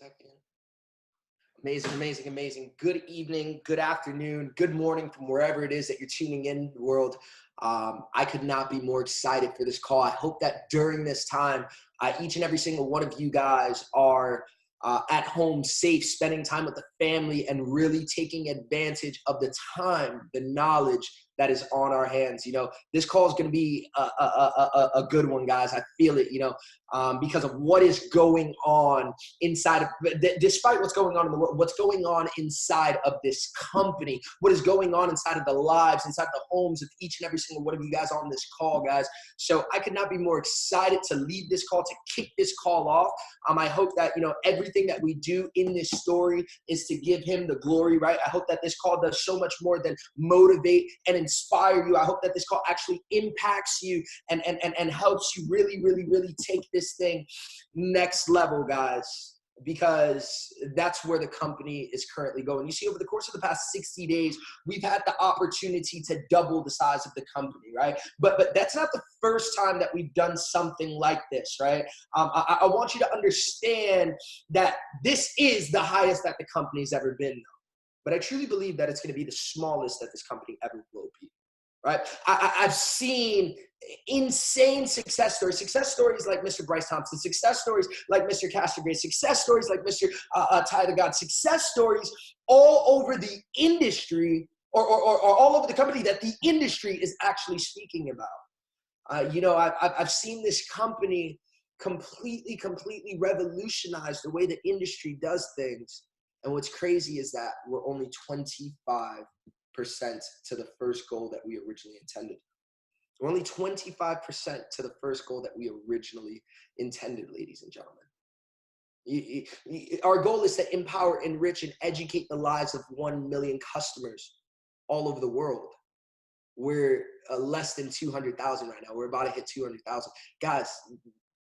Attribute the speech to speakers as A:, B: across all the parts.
A: second. Amazing, amazing, amazing. Good evening, good afternoon, good morning from wherever it is that you're tuning in the world. I could not be more excited for this call. I hope that during this time, each and every single one of you guys are at home, safe, spending time with the family, and really taking advantage of the time, the knowledge that is on our hands. This call is going to be a good one, guys. I feel it, because of what is going on inside of, despite what's going on in the world, what's going on inside of this company, what is going on inside of the lives, inside the homes of each and every single one of you guys on this call, guys. So I could not be more excited to lead this call, to kick this call off. I hope that, everything that we do in this story is to give him the glory, right? I hope that this call does so much more than motivate and inspire you. I hope that this call actually impacts you and helps you really, really, really take this thing next level, guys, because that's where the company is currently going. You see, over the course of the past 60 days, we've had the opportunity to double the size of the company, right? But that's not the first time that we've done something like this, right? I want you to understand that this is the highest that the company's ever been, though. But I truly believe that it's going to be the smallest that this company ever will be, right? I've seen insane success stories like Mr. Bryce Thompson, success stories like Mr. Castergray, success stories like Mr. Ty the God, success stories all over the industry or all over the company that the industry is actually speaking about. I've seen this company completely revolutionize the way the industry does things. And what's crazy is that we're only 25% to the first goal that we originally intended. We're only 25% to the first goal that we originally intended, ladies and gentlemen. Our goal is to empower, enrich, and educate the lives of 1 million customers all over the world. We're less than 200,000 right now. We're about to hit 200,000. Guys,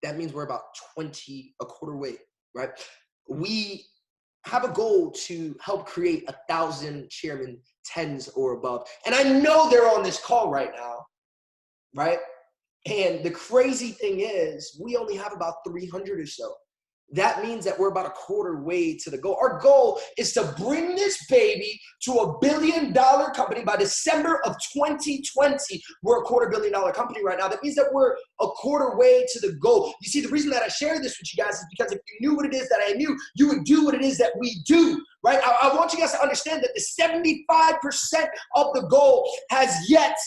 A: that means we're about a quarter way, right? We have a goal to help create 1,000 chairman 10s or above. And I know they're on this call right now, right? And the crazy thing is we only have about 300 or so. That means that we're about a quarter way to the goal. Our goal is to bring this baby to $1 billion company by December of 2020. We're a $250 million company right now. That means that we're a quarter way to the goal. You see, the reason that I share this with you guys is because if you knew what it is that I knew, you would do what it is that we do, right? I want you guys to understand that the 75% of the goal has yet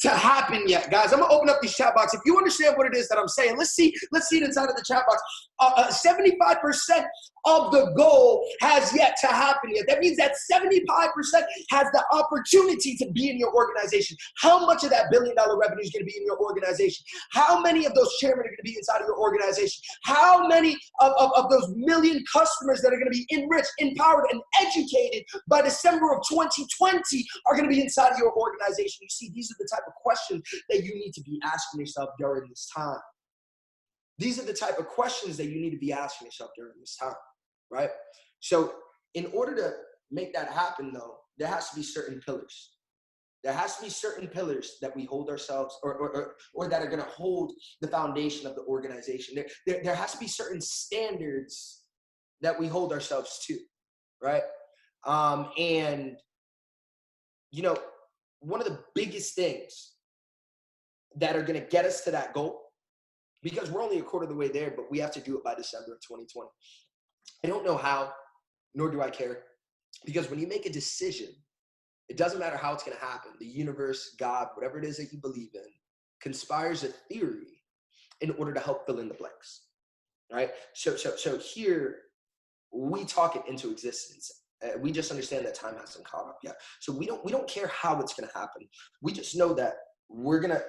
A: to happen yet, guys. I'm gonna open up these chat box. If you understand what it is that I'm saying, let's see it inside of the chat box. 75% of the goal has yet to happen yet. That means that 75% has the opportunity to be in your organization. How much of that $1 billion revenue is going to be in your organization? How many of those chairmen are going to be inside of your organization? How many of those million customers that are going to be enriched, empowered, and educated by December of 2020 are going to be inside of your organization? You see, these are the type of questions that you need to be asking yourself during this time. These are the type of questions that you need to be asking yourself during this time, right? So in order to make that happen, though, there has to be certain pillars. There has to be certain pillars that we hold ourselves or that are going to hold the foundation of the organization. There has to be certain standards that we hold ourselves to, right? And, one of the biggest things that are going to get us to that goal, because we're only a quarter of the way there, but we have to do it by December of 2020. I don't know how, nor do I care, because when you make a decision, it doesn't matter how it's going to happen. The universe, God, whatever it is that you believe in, conspires a theory in order to help fill in the blanks, right? So here, we talk it into existence. We just understand that time hasn't caught up yet. So we don't care how it's going to happen. We just know that we're going to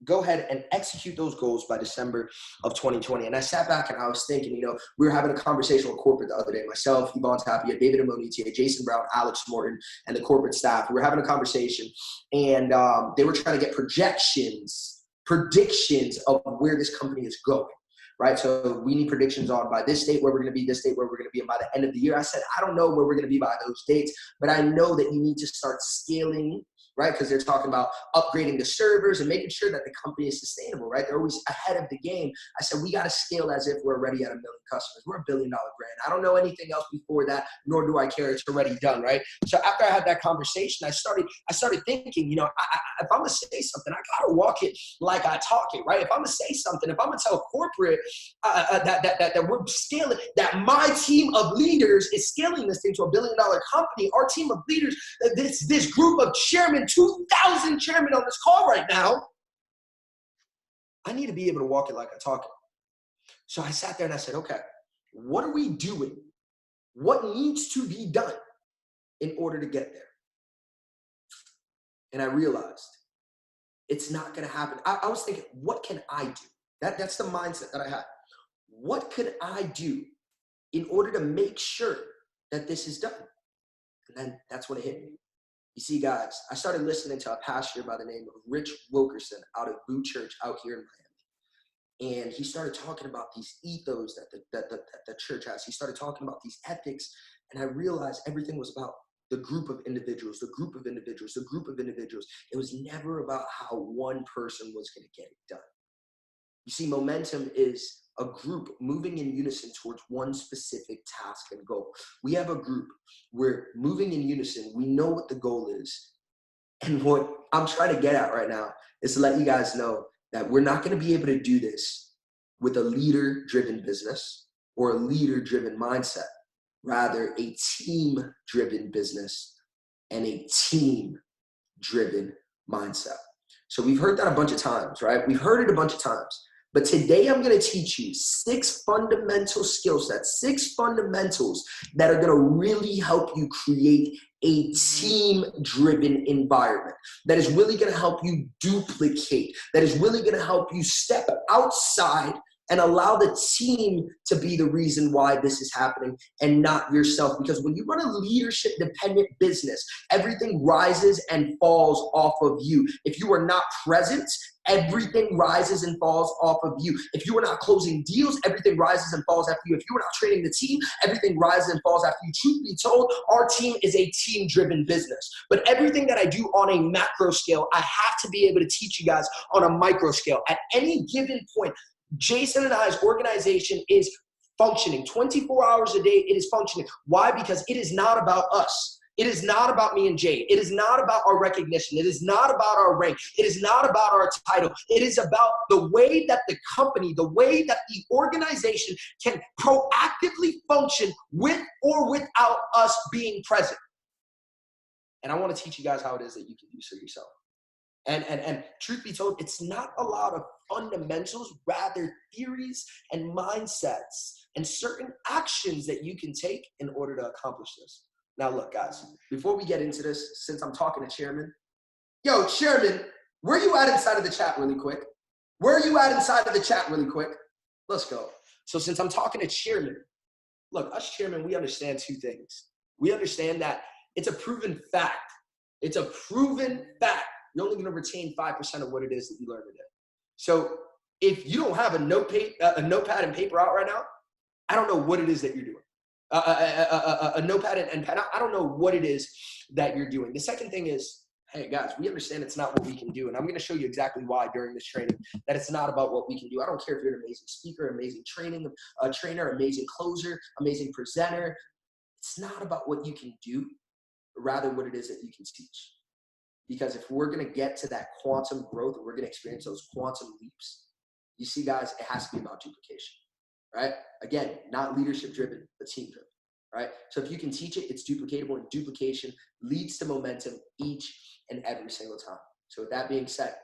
A: go ahead and execute those goals by December of 2020. And I sat back and I was thinking, we were having a conversation with corporate the other day. Myself, Yvonne Tapia, David Amonite, Jason Brown, Alex Morton, and the corporate staff. We were having a conversation, and they were trying to get predictions of where this company is going. Right? So we need predictions on by this date where we're going to be, this date where we're going to be, and by the end of the year. I said, I don't know where we're going to be by those dates, but I know that you need to start scaling right? Because they're talking about upgrading the servers and making sure that the company is sustainable, right? They're always ahead of the game. I said, we got to scale as if we're already at 1 million customers. We're $1 billion brand. I don't know anything else before that, nor do I care. It's already done, right? So after I had that conversation, I started thinking, you know, if I'm going to say something, I got to walk it like I talk it, right? If I'm going to say something, if I'm going to tell corporate that we're scaling, that my team of leaders is scaling this thing to $1 billion company, our team of leaders, this group of chairmen, 2,000 chairmen on this call right now, I need to be able to walk it like I talk it. So I sat there and I said, okay, what are we doing? What needs to be done in order to get there? And I realized it's not going to happen. I was thinking, what can I do? That's the mindset that I had. What could I do in order to make sure that this is done? And then that's when it hit me. You see, guys, I started listening to a pastor by the name of Rich Wilkerson out of Boo Church out here in Miami. And he started talking about these ethos that the church has. He started talking about these ethics. And I realized everything was about the group of individuals, the group of individuals, the group of individuals. It was never about how one person was going to get it done. You see, momentum is a group moving in unison towards one specific task and goal. We have a group. We're moving in unison. We know what the goal is. And what I'm trying to get at right now is to let you guys know that we're not going to be able to do this with a leader-driven business or a leader-driven mindset. Rather, a team-driven business and a team-driven mindset. So we've heard that a bunch of times, right? We've heard it a bunch of times. But today I'm going to teach you 6 fundamental skill sets, 6 fundamentals that are going to really help you create a team-driven environment, that is really going to help you duplicate, that is really going to help you step outside and allow the team to be the reason why this is happening and not yourself. Because when you run a leadership-dependent business, everything rises and falls off of you. If you are not present, everything rises and falls off of you. If you are not closing deals, everything rises and falls after you. If you are not training the team, everything rises and falls after you. Truth be told, our team is a team-driven business. But everything that I do on a macro scale, I have to be able to teach you guys on a micro scale. At any given point, Jason and I's organization is functioning 24 hours a day. It is functioning. Why? Because it is not about us. It is not about me and Jay. It is not about our recognition. It is not about our rank. It is not about our title. It is about the way that the company, the way that the organization can proactively function with or without us being present. And I want to teach you guys how it is that you can do so yourself. And truth be told, it's not a lot of fundamentals, rather theories and mindsets and certain actions that you can take in order to accomplish this. Now, look, guys, before we get into this, since I'm talking to Chairman, yo, Chairman, where you at inside of the chat really quick? Where are you at inside of the chat really quick? Let's go. So since I'm talking to Chairman, look, us Chairman, we understand 2 things. We understand that it's a proven fact. It's a proven fact. You're only going to retain 5% of what it is that you learn today. So if you don't have a notepad and paper out right now, I don't know what it is that you're doing. A notepad and pen. I don't know what it is that you're doing. The second thing is, hey guys, we understand it's not what we can do. And I'm going to show you exactly why during this training, that it's not about what we can do. I don't care if you're an amazing speaker, amazing trainer, amazing closer, amazing presenter. It's not about what you can do, but rather what it is that you can teach. Because if we're going to get to that quantum growth, we're going to experience those quantum leaps, you see, guys, it has to be about duplication, right? Again, not leadership driven, but team driven, right? So if you can teach it, it's duplicatable, and duplication leads to momentum each and every single time. So with that being said,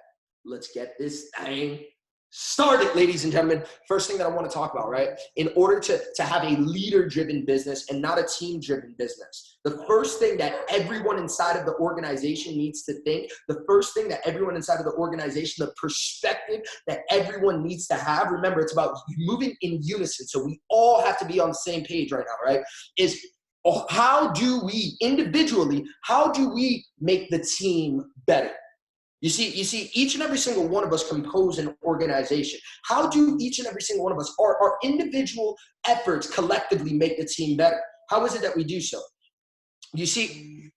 A: let's get this thing started, ladies and gentlemen. First thing that I want to talk about, right? In order to have a leader-driven business and not a team-driven business, the first thing that everyone inside of the organization needs to think, the first thing that everyone inside of the organization, the perspective that everyone needs to have, remember, it's about moving in unison. So we all have to be on the same page right now, right? Is how do we individually, how do we make the team better? You see, each and every single one of us compose an organization. How do each and every single one of us, our individual efforts collectively make the team better? How is it that we do so? You see,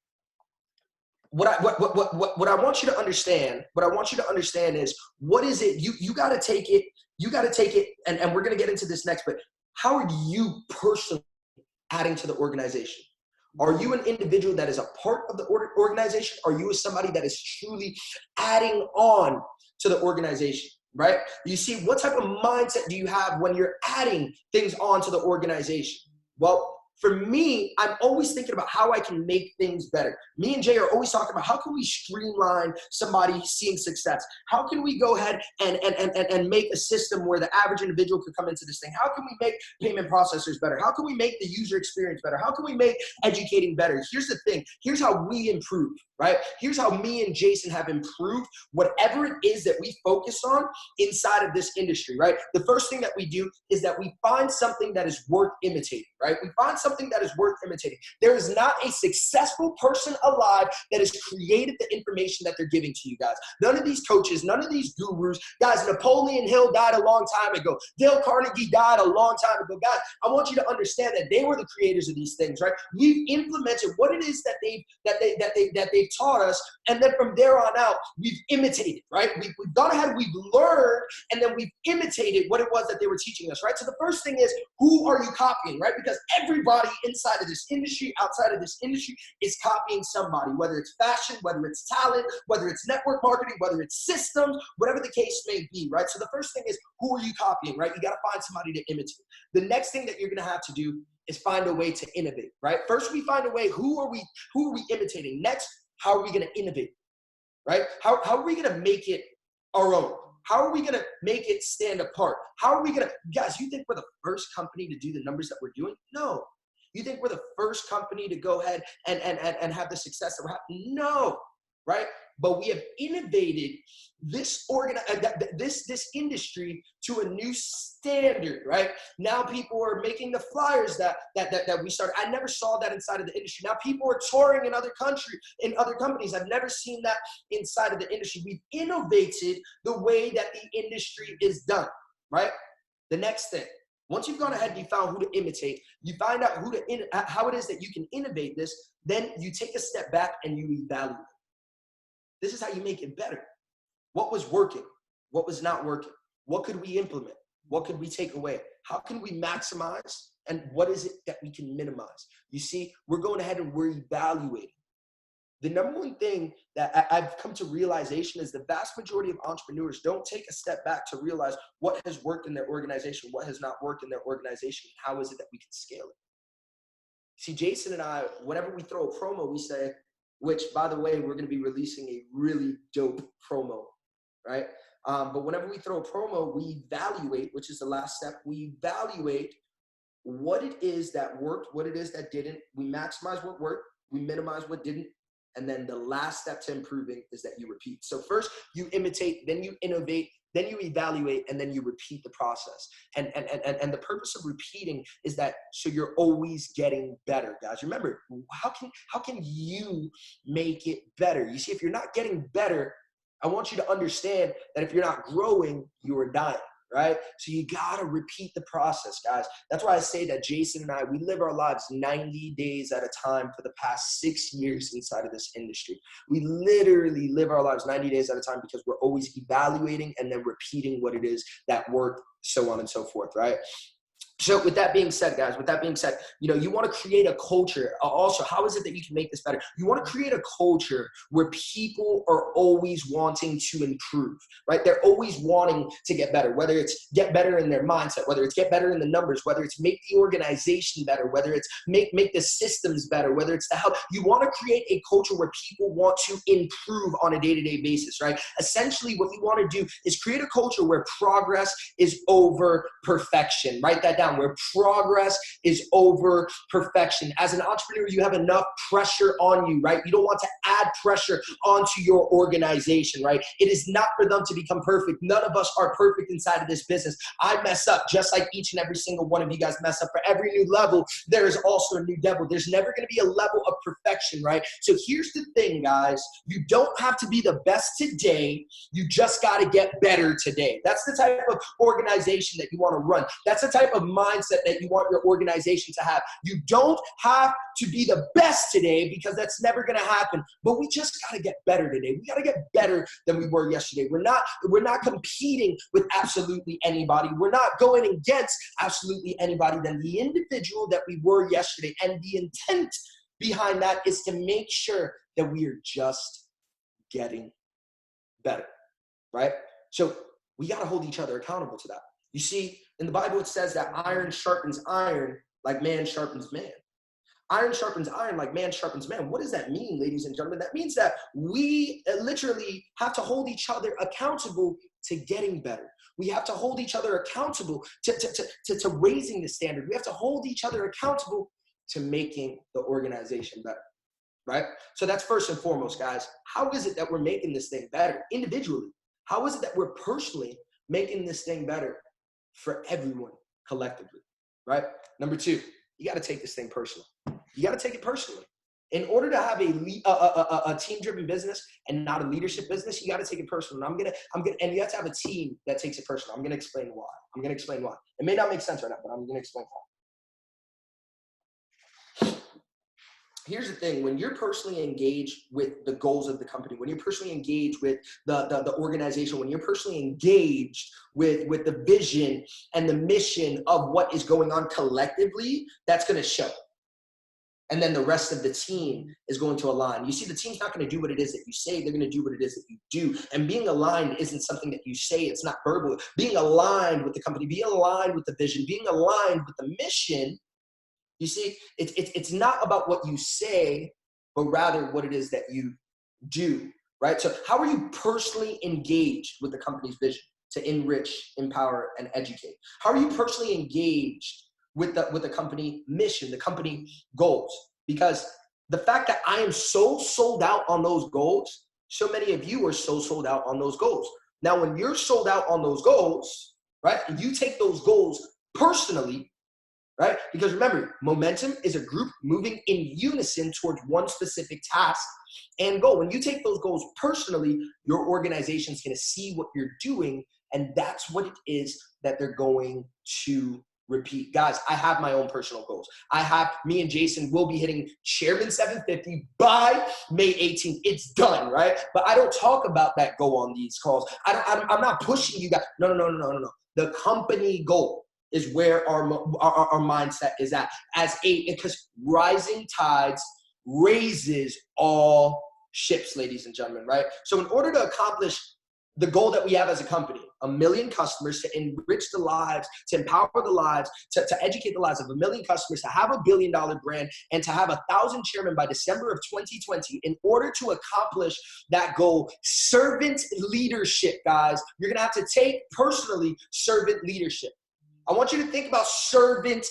A: what I want you to understand, is what is it, you got to take it, and we're going to get into this next, but how are you personally adding to the organization? Are you an individual that is a part of the organization? Are you somebody that is truly adding on to the organization, right? You see, what type of mindset do you have when you're adding things on to the organization? Well, for me, I'm always thinking about how I can make things better. Me and Jay are always talking about how can we streamline somebody seeing success? How can we go ahead and make a system where the average individual could come into this thing? How can we make payment processors better? How can we make the user experience better? How can we make educating better? Here's the thing. Here's how we improve, right? Here's how me and Jason have improved whatever it is that we focus on inside of this industry, right? The first thing that we do is that we find something that is worth imitating, right? We find something that is worth imitating. There is not a successful person alive that has created the information that they're giving to you guys. None of these coaches, none of these gurus, guys, Napoleon Hill died a long time ago. Dale Carnegie died a long time ago. Guys, I want you to understand that they were the creators of these things, right? We've implemented what it is that they've taught us, and then from there on out, we've imitated, right? We've gone ahead, we've learned, and then we've imitated what it was that they were teaching us, right? So the first thing is, who are you copying, right? Because everybody inside of this industry, outside of this industry, is copying somebody, whether it's fashion, whether it's talent, whether it's network marketing, whether it's systems, whatever the case may be, right? So the first thing is, who are you copying, right? You got to find somebody to imitate. The next thing that you're going to have to do is find a way to innovate, right? First, we find a way, who are we imitating? Next, how are we going to innovate, right? How are we going to make it our own? How are we going to make it stand apart? How are we going to, guys, you think we're the first company to do the numbers that we're doing? No. You think we're the first company to go ahead and have the success that we're having? No, right? But we have innovated this this industry to a new standard, right? Now people are making the flyers that we started. I never saw that inside of the industry. Now people are touring in other companies. I've never seen that inside of the industry. We've innovated the way that the industry is done, right? The next thing. Once you've gone ahead and you found who to imitate, you find out how it is that you can innovate this, then you take a step back and you evaluate. This is how you make it better. What was working? What was not working? What could we implement? What could we take away? How can we maximize? And what is it that we can minimize? You see, we're going ahead and we're evaluating. The number one thing that I've come to realization is the vast majority of entrepreneurs don't take a step back to realize what has worked in their organization, what has not worked in their organization, and how is it that we can scale it. See, Jason and I, whenever we throw a promo, we say, which, by the way, we're going to be releasing a really dope promo, right? But whenever we throw a promo, we evaluate, which is the last step. We evaluate what it is that worked, what it is that didn't. We maximize what worked. We minimize what didn't. And then the last step to improving is that you repeat. So first you imitate, then you innovate, then you evaluate, and then you repeat the process. And the purpose of repeating is that so you're always getting better, guys. Remember, how can you make it better? You see, if you're not getting better, I want you to understand that if you're not growing, you are dying. Right? So you got to repeat the process, guys. That's why I say that Jason and I, we live our lives 90 days at a time for the past 6 years inside of this industry. We literally live our lives 90 days at a time because we're always evaluating and then repeating what it is that worked, so on and so forth, right? So with that being said, guys, you want to create a culture. Also, how is it that you can make this better? You want to create a culture where people are always wanting to improve, right? They're always wanting to get better, whether it's get better in their mindset, whether it's get better in the numbers, whether it's make the organization better, whether it's make the systems better, whether it's the help. You want to create a culture where people want to improve on a day-to-day basis, right? Essentially, what you want to do is create a culture where progress is over perfection. Write that down. Where progress is over perfection. As an entrepreneur, you have enough pressure on you, right? You don't want to add pressure onto your organization, right? It is not for them to become perfect. None of us are perfect inside of this business. I mess up just like each and every single one of you guys mess up. For every new level, there is also a new devil. There's never going to be a level of perfection, right? So here's the thing, guys. You don't have to be the best today. You just got to get better today. That's the type of organization that you want to run. That's the type of mindset that you want your organization to have. You don't have to be the best today because that's never going to happen. But we just got to get better today. We got to get better than we were yesterday. We're not competing with absolutely anybody. We're not going against absolutely anybody than the individual that we were yesterday. And the intent behind that is to make sure that we are just getting better, right? So we got to hold each other accountable to that. You see, in the Bible, it says that iron sharpens iron like man sharpens man. Iron sharpens iron like man sharpens man. What does that mean, ladies and gentlemen? That means that we literally have to hold each other accountable to getting better. We have to hold each other accountable to raising the standard. We have to hold each other accountable to making the organization better, right? So that's first and foremost, guys. How is it that we're making this thing better individually? How is it that we're personally making this thing better for everyone collectively, right? Number two, you got to take this thing personally. You got to take it personally. In order to have a team-driven business and not a leadership business, you got to take it personal. And you have to have a team that takes it personal. I'm going to explain why. It may not make sense right now, but I'm going to explain why. Here's the thing. When you're personally engaged with the goals of the company, when you're personally engaged with the organization, when you're personally engaged with the vision and the mission of what is going on collectively, that's going to show. And then the rest of the team is going to align. You see, the team's not going to do what it is that you say. They're going to do what it is that you do. And being aligned isn't something that you say. It's not verbal. Being aligned with the company, being aligned with the vision, being aligned with the mission. You see, it's not about what you say, but rather what it is that you do, right? So how are you personally engaged with the company's vision to enrich, empower, and educate? How are you personally engaged with the company mission, the company goals? Because the fact that I am so sold out on those goals, so many of you are so sold out on those goals. Now, when you're sold out on those goals, right, and you take those goals personally, right? Because remember, momentum is a group moving in unison towards one specific task and goal. When you take those goals personally, your organization's going to see what you're doing, and that's what it is that they're going to repeat. Guys, I have my own personal goals. Me and Jason will be hitting Chairman 750 by May 18th. It's done, right? But I don't talk about that goal on these calls. I'm not pushing you guys. No. The company goal is where our mindset is at. Because rising tides raises all ships, ladies and gentlemen, right? So in order to accomplish the goal that we have as a company, 1 million customers, to enrich the lives, to empower the lives, to educate the lives of 1 million customers, to have $1 billion brand, and to have 1,000 chairmen by December of 2020, in order to accomplish that goal, servant leadership, guys, you're going to have to take personally servant leadership. I want you to think about servant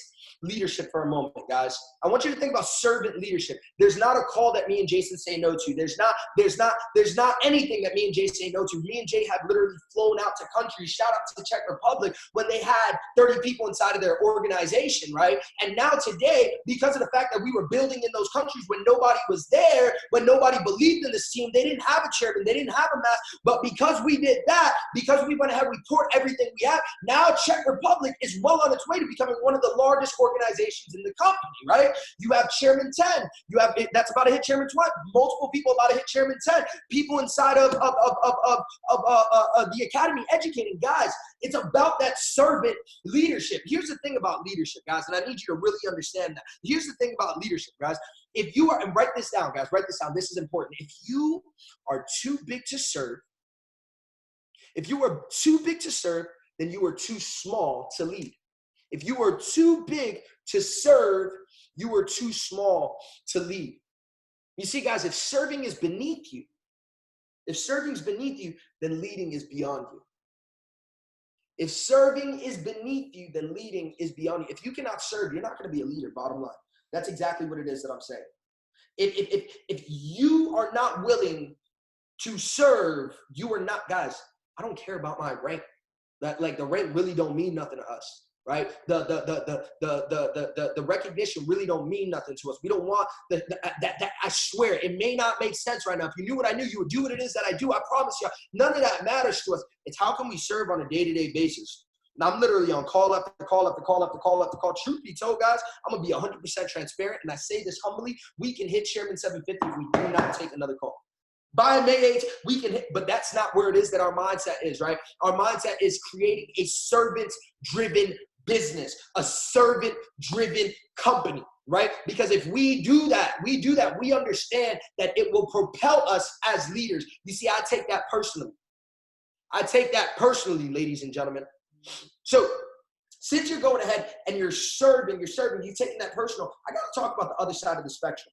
A: leadership for a moment, guys. I want you to think about servant leadership. There's not a call that me and Jason say no to. There's not anything that me and Jay say no to. Me and Jay have literally flown out to countries. Shout out to the Czech Republic when they had 30 people inside of their organization, right? And now today, because of the fact that we were building in those countries when nobody was there, when nobody believed in this team, they didn't have a chairman, they didn't have a mask. But because we did that, because we went ahead, we poured everything we have, now Czech Republic is well on its way to becoming one of the largest organizations in the company, right? You have Chairman 10. That's about to hit Chairman 20. Multiple people about to hit Chairman 10. People inside of the academy educating. Guys, it's about that servant leadership. Here's the thing about leadership, guys, and I need you to really understand that. Here's the thing about leadership, guys. If you are, and write this down, guys, write this down. This is important. If you are too big to serve, then you are too small to lead. If you are too big to serve, you are too small to lead. You see, guys, if serving is beneath you, then leading is beyond you. If serving is beneath you, then leading is beyond you. If you cannot serve, you're not going to be a leader, bottom line. That's exactly what it is that I'm saying. If you are not willing to serve, you are not, guys, I don't care about my rank. The rank really don't mean nothing to us. Right? The recognition really don't mean nothing to us. We don't want that. I swear, it may not make sense right now. If you knew what I knew, you would do what it is that I do. I promise you, none of that matters to us. It's how can we serve on a day-to-day basis. Now, I'm literally on call after call after call after call after call. Truth be told, guys, I'm going to be 100% transparent, and I say this humbly. We can hit Chairman 750 if we do not take another call. By May 8th, we can hit, but that's not where it is that our mindset is, right? Our mindset is creating a servant-driven business, a servant-driven company, right? Because if we do that, we understand that it will propel us as leaders. You see, I take that personally. Ladies and gentlemen. So since you're going ahead and you're serving, you're taking that personal, I got to talk about the other side of the spectrum.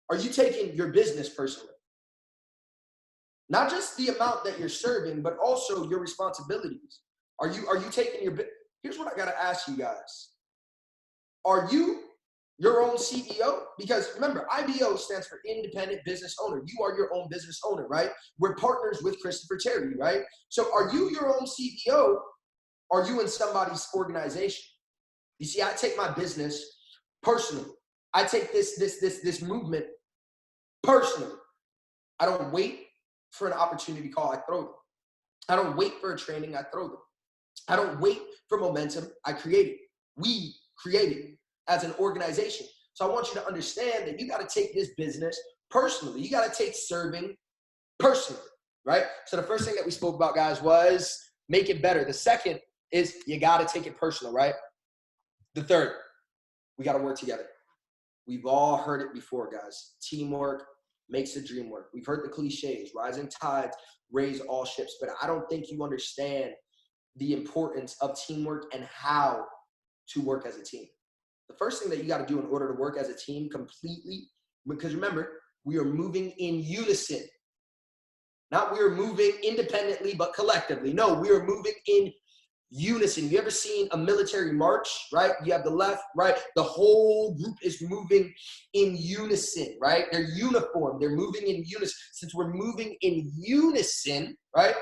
A: Are you taking your business personally? Not just the amount that you're serving, but also your responsibilities. Are you taking your, here's what I got to ask you guys. Are you your own CEO? Because remember, IBO stands for Independent Business Owner. You are your own business owner, right? We're partners with Christopher Terry, right? So are you your own CEO? Are you in somebody's organization? You see, I take my business personally. I take this movement personally. I don't wait for an opportunity call, I throw them. I don't wait for a training, I throw them. I don't wait for momentum, I create it. We create it as an organization. So I want you to understand that you got to take this business personally. You got to take serving personally, right? So the first thing that we spoke about, guys, was make it better. The second is you got to take it personal, right? The third, we got to work together. We've all heard it before, guys. Teamwork makes the dream work. We've heard the cliches, rising tides raise all ships, but I don't think you understand the importance of teamwork and how to work as a team. The first thing that you got to do in order to work as a team completely, because remember, we are moving in unison. Not we are moving independently, but collectively. No, we are moving in unison. You ever seen a military march, right? You have the left, right? The whole group is moving in unison, right? They're uniform. They're moving in unison. Since we're moving in unison, right?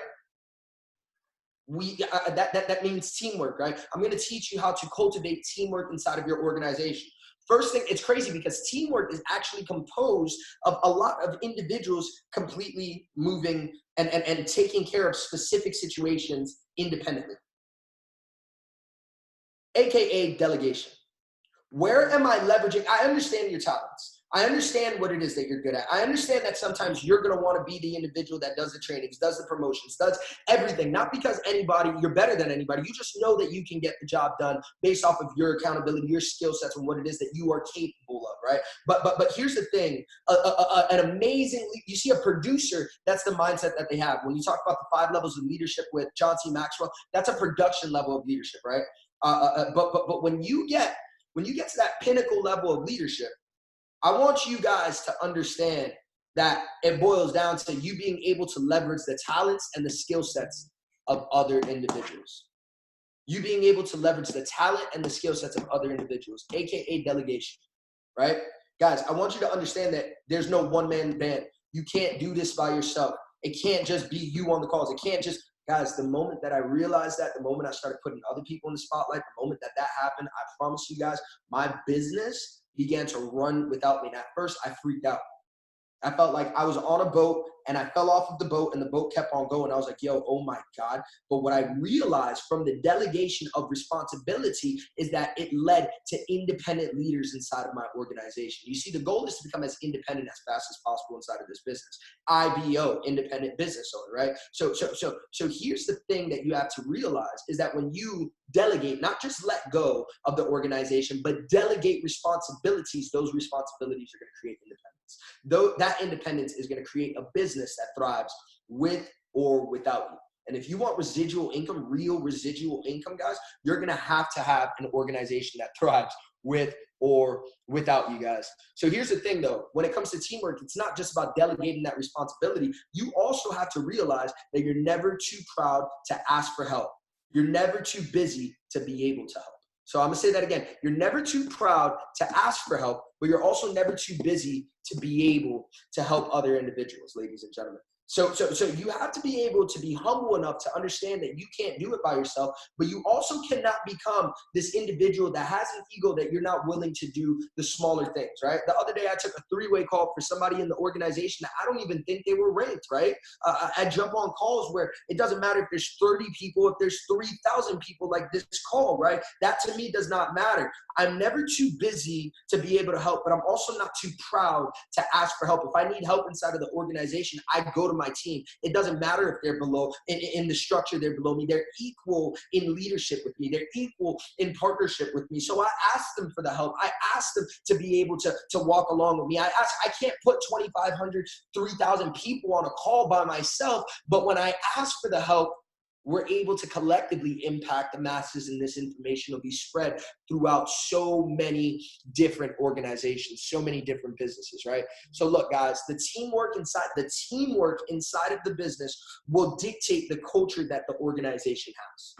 A: That means teamwork, right? I'm going to teach you how to cultivate teamwork inside of your organization. First thing, it's crazy because teamwork is actually composed of a lot of individuals completely moving and taking care of specific situations independently. AKA delegation. Where am I leveraging? I understand your talents. I understand what it is that you're good at. I understand that sometimes you're going to want to be the individual that does the trainings, does the promotions, does everything. Not because you're better than anybody. You just know that you can get the job done based off of your accountability, your skill sets, and what it is that you are capable of, right? But here's the thing. You see a producer, that's the mindset that they have. When you talk about the 5 levels of leadership with John C. Maxwell, that's a production level of leadership, right? But when you get to that pinnacle level of leadership, I want you guys to understand that it boils down to you being able to leverage the talents and the skill sets of other individuals. You being able to leverage the talent and the skill sets of other individuals, AKA delegation, right? Guys, I want you to understand that there's no one-man band. You can't do this by yourself. It can't just be you on the calls. It can't just, guys, the moment that I realized that, the moment I started putting other people in the spotlight, the moment that happened, I promise you guys, my business began to run without me. And at first, I freaked out. I felt like I was on a boat and I fell off of the boat and the boat kept on going. I was like, yo, oh my God. But what I realized from the delegation of responsibility is that it led to independent leaders inside of my organization. You see, the goal is to become as independent as fast as possible inside of this business. IBO, independent business owner, right? So here's the thing that you have to realize is that when you delegate, not just let go of the organization, but delegate responsibilities, those responsibilities are going to create independence. Though that independence is going to create a business that thrives with or without you. And if you want residual income, real residual income, guys, you're going to have an organization that thrives with or without you guys. So here's the thing though, when it comes to teamwork, it's not just about delegating that responsibility. You also have to realize that you're never too proud to ask for help. You're never too busy to be able to help. So I'm going to say that again. You're never too proud to ask for help, but you're also never too busy to be able to help other individuals, ladies and gentlemen. So you have to be able to be humble enough to understand that you can't do it by yourself, but you also cannot become this individual that has an ego that you're not willing to do the smaller things, right? The other day I took a three-way call for somebody in the organization that I don't even think they were ranked, right? I jump on calls where it doesn't matter if there's 30 people, if there's 3,000 people like this call, right? That to me does not matter. I'm never too busy to be able to help, but I'm also not too proud to ask for help. If I need help inside of the organization, I go to my team. It doesn't matter if they're below, in the structure, they're below me. They're equal in leadership with me. They're equal in partnership with me. So I ask them for the help. I ask them to be able to walk along with me. I can't put 2,500, 3,000 people on a call by myself, but when I ask for the help, we're able to collectively impact the masses, and this information will be spread throughout so many different organizations, so many different businesses, right? So look, guys, the teamwork inside of the business will dictate the culture that the organization has.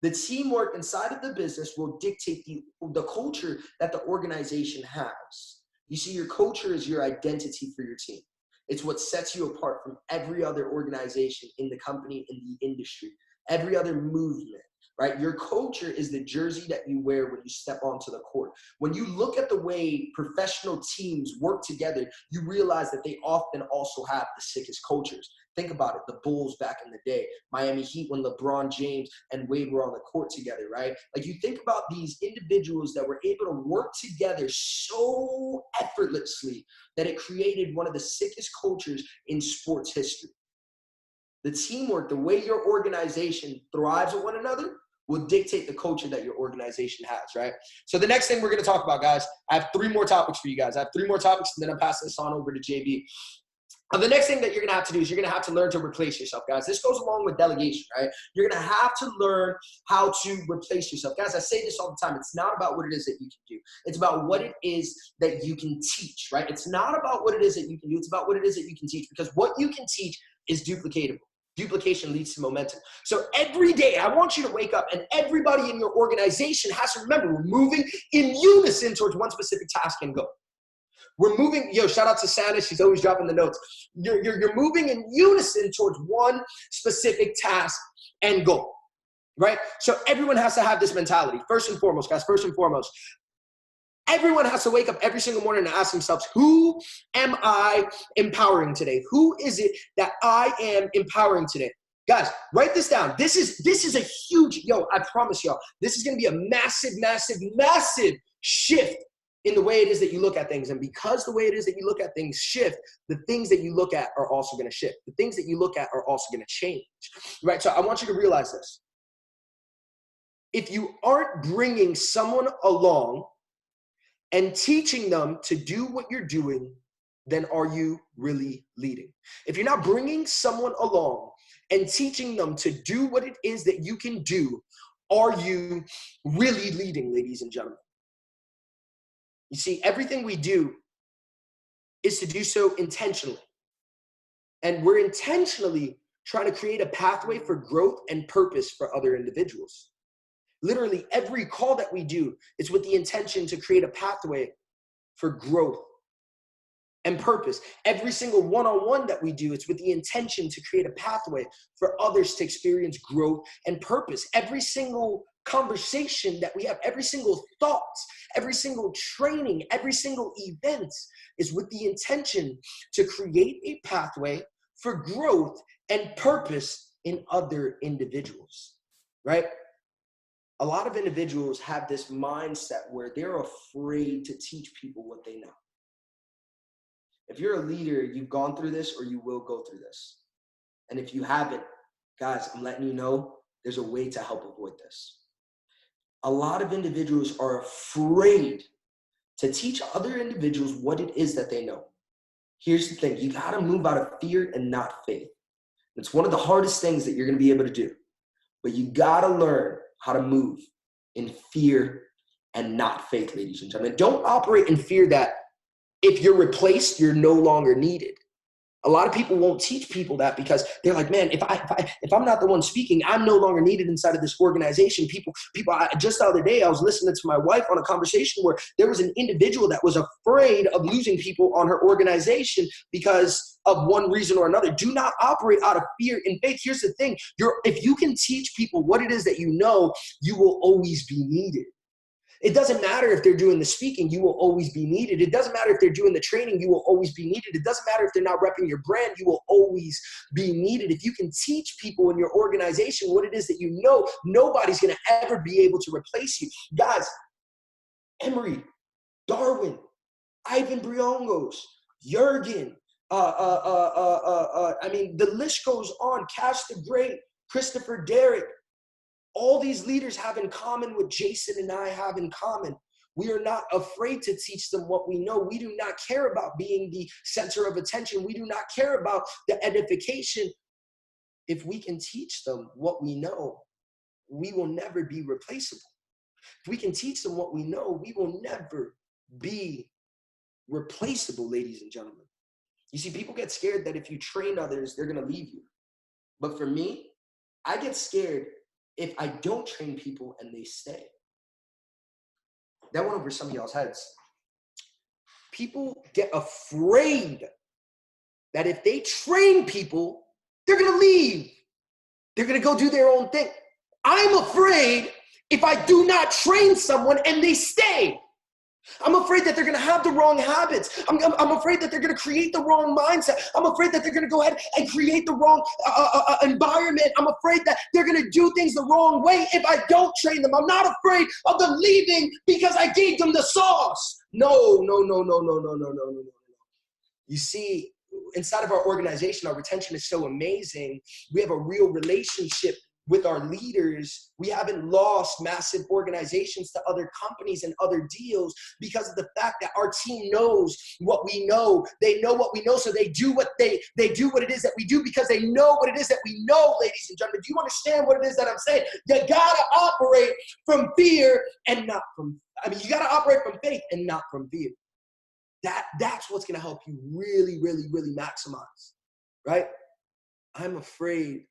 A: The teamwork inside of the business will dictate the culture that the organization has. You see, your culture is your identity for your team. It's what sets you apart from every other organization in the company, in the industry, every other movement, right? Your culture is the jersey that you wear when you step onto the court. When you look at the way professional teams work together, you realize that they often also have the sickest cultures. Think about it, the Bulls back in the day, Miami Heat when LeBron James and Wade were on the court together, right? Like you think about these individuals that were able to work together so effortlessly that it created one of the sickest cultures in sports history. The teamwork, the way your organization thrives with one another will dictate the culture that your organization has, right? So the next thing we're going to talk about, guys, I have 3 more topics for you guys. I have 3 more topics, and then I'm passing this on over to JB. The next thing that you're going to have to do is you're going to have to learn to replace yourself, guys. This goes along with delegation, right? You're going to have to learn how to replace yourself. Guys, I say this all the time. It's not about what it is that you can do. It's about what it is that you can teach, right? It's not about what it is that you can do. It's about what it is that you can teach, because what you can teach is duplicatable. Duplication leads to momentum. So every day, I want you to wake up, and everybody in your organization has to remember we're moving in unison towards one specific task and goal. We're moving, shout out to Santa. She's always dropping the notes. You're moving in unison towards one specific task and goal, right? So everyone has to have this mentality. First and foremost, guys, everyone has to wake up every single morning and ask themselves, who am I empowering today? Who is it that I am empowering today? Guys, write this down. This is a huge, I promise y'all, this is going to be a massive, massive, massive shift in the way it is that you look at things. And because the way it is that you look at things shift, the things that you look at are also going to shift. The things that you look at are also going to change, right? So I want you to realize this. If you aren't bringing someone along and teaching them to do what you're doing, then are you really leading? If you're not bringing someone along and teaching them to do what it is that you can do, are you really leading, ladies and gentlemen? You see, everything we do is to do so intentionally. And we're intentionally trying to create a pathway for growth and purpose for other individuals. Literally, every call that we do is with the intention to create a pathway for growth and purpose. Every single one-on-one that we do, it's with the intention to create a pathway for others to experience growth and purpose. Every single conversation that we have, every single thought, every single training, every single event is with the intention to create a pathway for growth and purpose in other individuals, right? A lot of individuals have this mindset where they're afraid to teach people what they know. If you're a leader, you've gone through this or you will go through this. And if you haven't, guys, I'm letting you know there's a way to help avoid this. A lot of individuals are afraid to teach other individuals what it is that they know. Here's the thing. You got to move out of fear and not faith. It's one of the hardest things that you're going to be able to do. But you got to learn how to move in fear and not faith, ladies and gentlemen. Don't operate in fear that if you're replaced, you're no longer needed. A lot of people won't teach people that because they're like, man, if I'm not the one speaking, I'm no longer needed inside of this organization. Just the other day, I was listening to my wife on a conversation where there was an individual that was afraid of losing people on her organization because of one reason or another. Do not operate out of fear and faith. Here's the thing. If you can teach people what it is that you know, you will always be needed. It doesn't matter if they're doing the speaking, you will always be needed. It doesn't matter if they're doing the training, you will always be needed. It doesn't matter if they're not repping your brand, you will always be needed. If you can teach people in your organization what it is that you know, nobody's going to ever be able to replace you. Guys, Emery, Darwin, Ivan Briongos, Jurgen, I mean, the list goes on. Cash the Great, Christopher Derrick. All these leaders have in common what Jason and I have in common. We are not afraid to teach them what we know. We do not care about being the center of attention. We do not care about the edification. If we can teach them what we know, we will never be replaceable. If we can teach them what we know, we will never be replaceable, ladies and gentlemen. You see, people get scared that if you train others, they're going to leave you. But for me, I get scared if I don't train people and they stay. That went over some of y'all's heads. People get afraid that if they train people, they're going to leave. They're going to go do their own thing. I'm afraid if I do not train someone and they stay. I'm afraid that they're going to have the wrong habits. I'm afraid that they're going to create the wrong mindset. I'm afraid that they're going to go ahead and create the wrong environment. I'm afraid that they're going to do things the wrong way if I don't train them. I'm not afraid of them leaving because I gave them the sauce. No. You see, inside of our organization, our retention is so amazing. We have a real relationship with our leaders. We haven't lost massive organizations to other companies and other deals because of the fact that our team knows what we know. They know what we know, so they do what they do what it is that we do because they know what it is that we know, ladies and gentlemen. Do you understand what it is that I'm saying? You gotta operate from fear and not from, you gotta operate from faith and not from fear. That's what's gonna help you really, really, really maximize, right? I'm afraid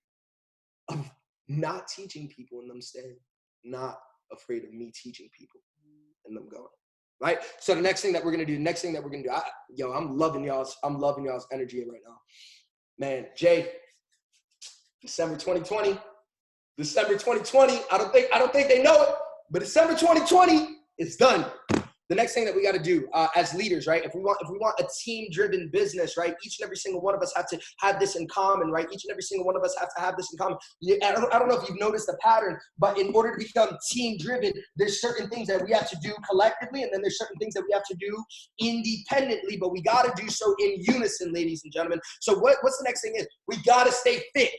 A: of not teaching people and them staying, not afraid of me teaching people and them going, right? So the next thing that we're going to do, I'm loving y'all's energy right now. Man, Jay, December 2020, I don't think they know it, but December 2020 is done. The next thing that we got to do as leaders, right? If we want a team-driven business, right? Each and every single one of us have to have this in common, right? Each and every single one of us have to have this in common. I don't know if you've noticed the pattern, but in order to become team-driven, there's certain things that we have to do collectively, and then there's certain things that we have to do independently, but we got to do so in unison, ladies and gentlemen. So what's the next thing is? We got to stay fit.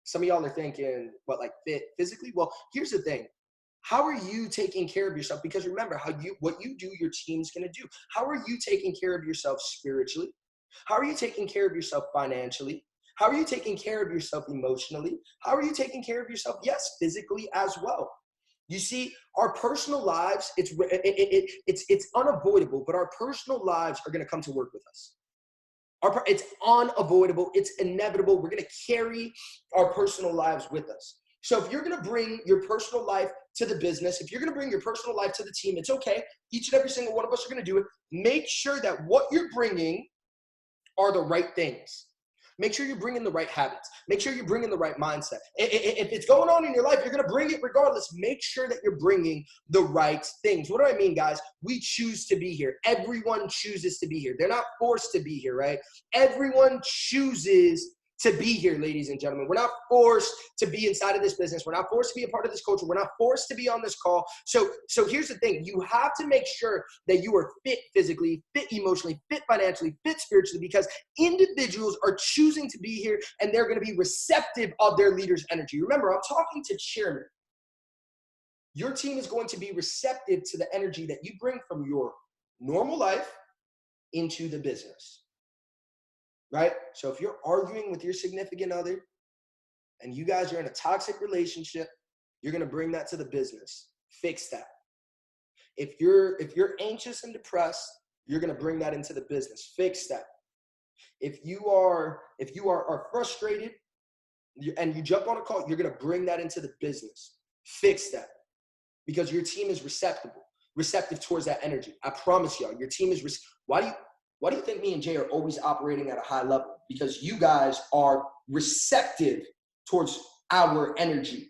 A: Some of y'all are thinking, like fit physically? Well, here's the thing. How are you taking care of yourself? Because remember, what you do, your team's going to do. How are you taking care of yourself spiritually? How are you taking care of yourself financially? How are you taking care of yourself emotionally? How are you taking care of yourself, yes, physically as well? You see, our personal lives, it's unavoidable, but our personal lives are going to come to work with us. It's unavoidable. It's inevitable. We're going to carry our personal lives with us. So if you're going to bring your personal life to the business, if you're going to bring your personal life to the team, it's okay. Each and every single one of us are going to do it. Make sure that what you're bringing are the right things. Make sure you're bringing the right habits. Make sure you're bringing the right mindset. If it's going on in your life, you're going to bring it regardless. Make sure that you're bringing the right things. What do I mean, guys? We choose to be here. Everyone chooses to be here. They're not forced to be here, right? Everyone chooses to be here, ladies and gentlemen. We're not forced to be inside of this business. We're not forced to be a part of this culture. We're not forced to be on this call. So here's the thing. You have to make sure that you are fit physically, fit emotionally, fit financially, fit spiritually, because individuals are choosing to be here and they're going to be receptive of their leader's energy. Remember, I'm talking to chairman. Your team is going to be receptive to the energy that you bring from your normal life into the business. Right? So if you're arguing with your significant other and you guys are in a toxic relationship, you're going to bring that to the business. Fix that. If you're anxious and depressed, you're going to bring that into the business. Fix that. If you are frustrated and you jump on a call, you're going to bring that into the business. Fix that, because your team is receptive towards that energy. I promise y'all, your team is why do you think me and Jay are always operating at a high level? Because you guys are receptive towards our energy.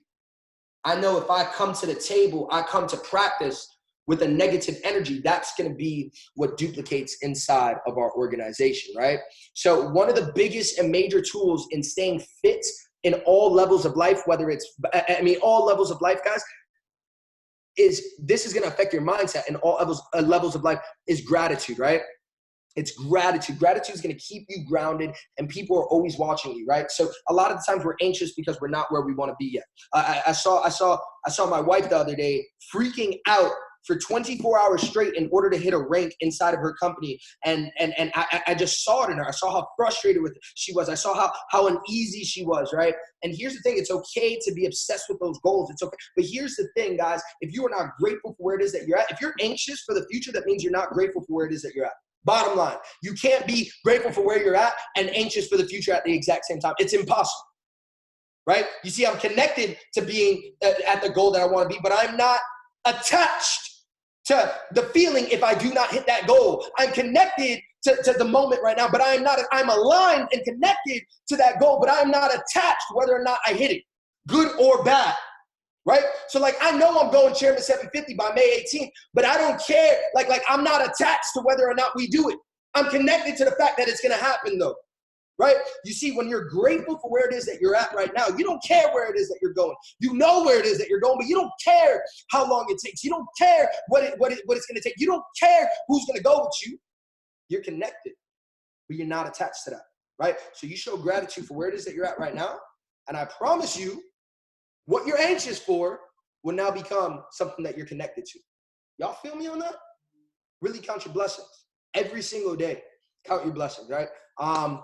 A: I know if I come to the table, I come to practice with a negative energy, that's going to be what duplicates inside of our organization, right? So one of the biggest and major tools in staying fit in all levels of life, all levels of life, guys, this is going to affect your mindset in all levels of life, is gratitude, right? It's gratitude. Gratitude is going to keep you grounded, and people are always watching you, right? So a lot of the times we're anxious because we're not where we want to be yet. I saw my wife the other day freaking out for 24 hours straight in order to hit a rank inside of her company. And I just saw it in her. I saw how frustrated she was. I saw how uneasy she was, right? And here's the thing. It's okay to be obsessed with those goals. It's okay. But here's the thing, guys. If you are not grateful for where it is that you're at, if you're anxious for the future, that means you're not grateful for where it is that you're at. Bottom line, you can't be grateful for where you're at and anxious for the future at the exact same time. It's impossible, right? You see, I'm connected to being at the goal that I want to be, but I'm not attached to the feeling if I do not hit that goal. I'm connected to the moment right now, but I'm aligned and connected to that goal, but I'm not attached whether or not I hit it, good or bad. Right? So I know I'm going Chairman 750 by May 18th, but I don't care. I'm not attached to whether or not we do it. I'm connected to the fact that it's going to happen though. Right? You see, when you're grateful for where it is that you're at right now, you don't care where it is that you're going. You know where it is that you're going, but you don't care how long it takes. You don't care what it's going to take. You don't care who's going to go with you. You're connected, but you're not attached to that. Right? So you show gratitude for where it is that you're at right now. And I promise you, what you're anxious for will now become something that you're connected to. Y'all feel me on that? Really count your blessings. Every single day, count your blessings, right? Last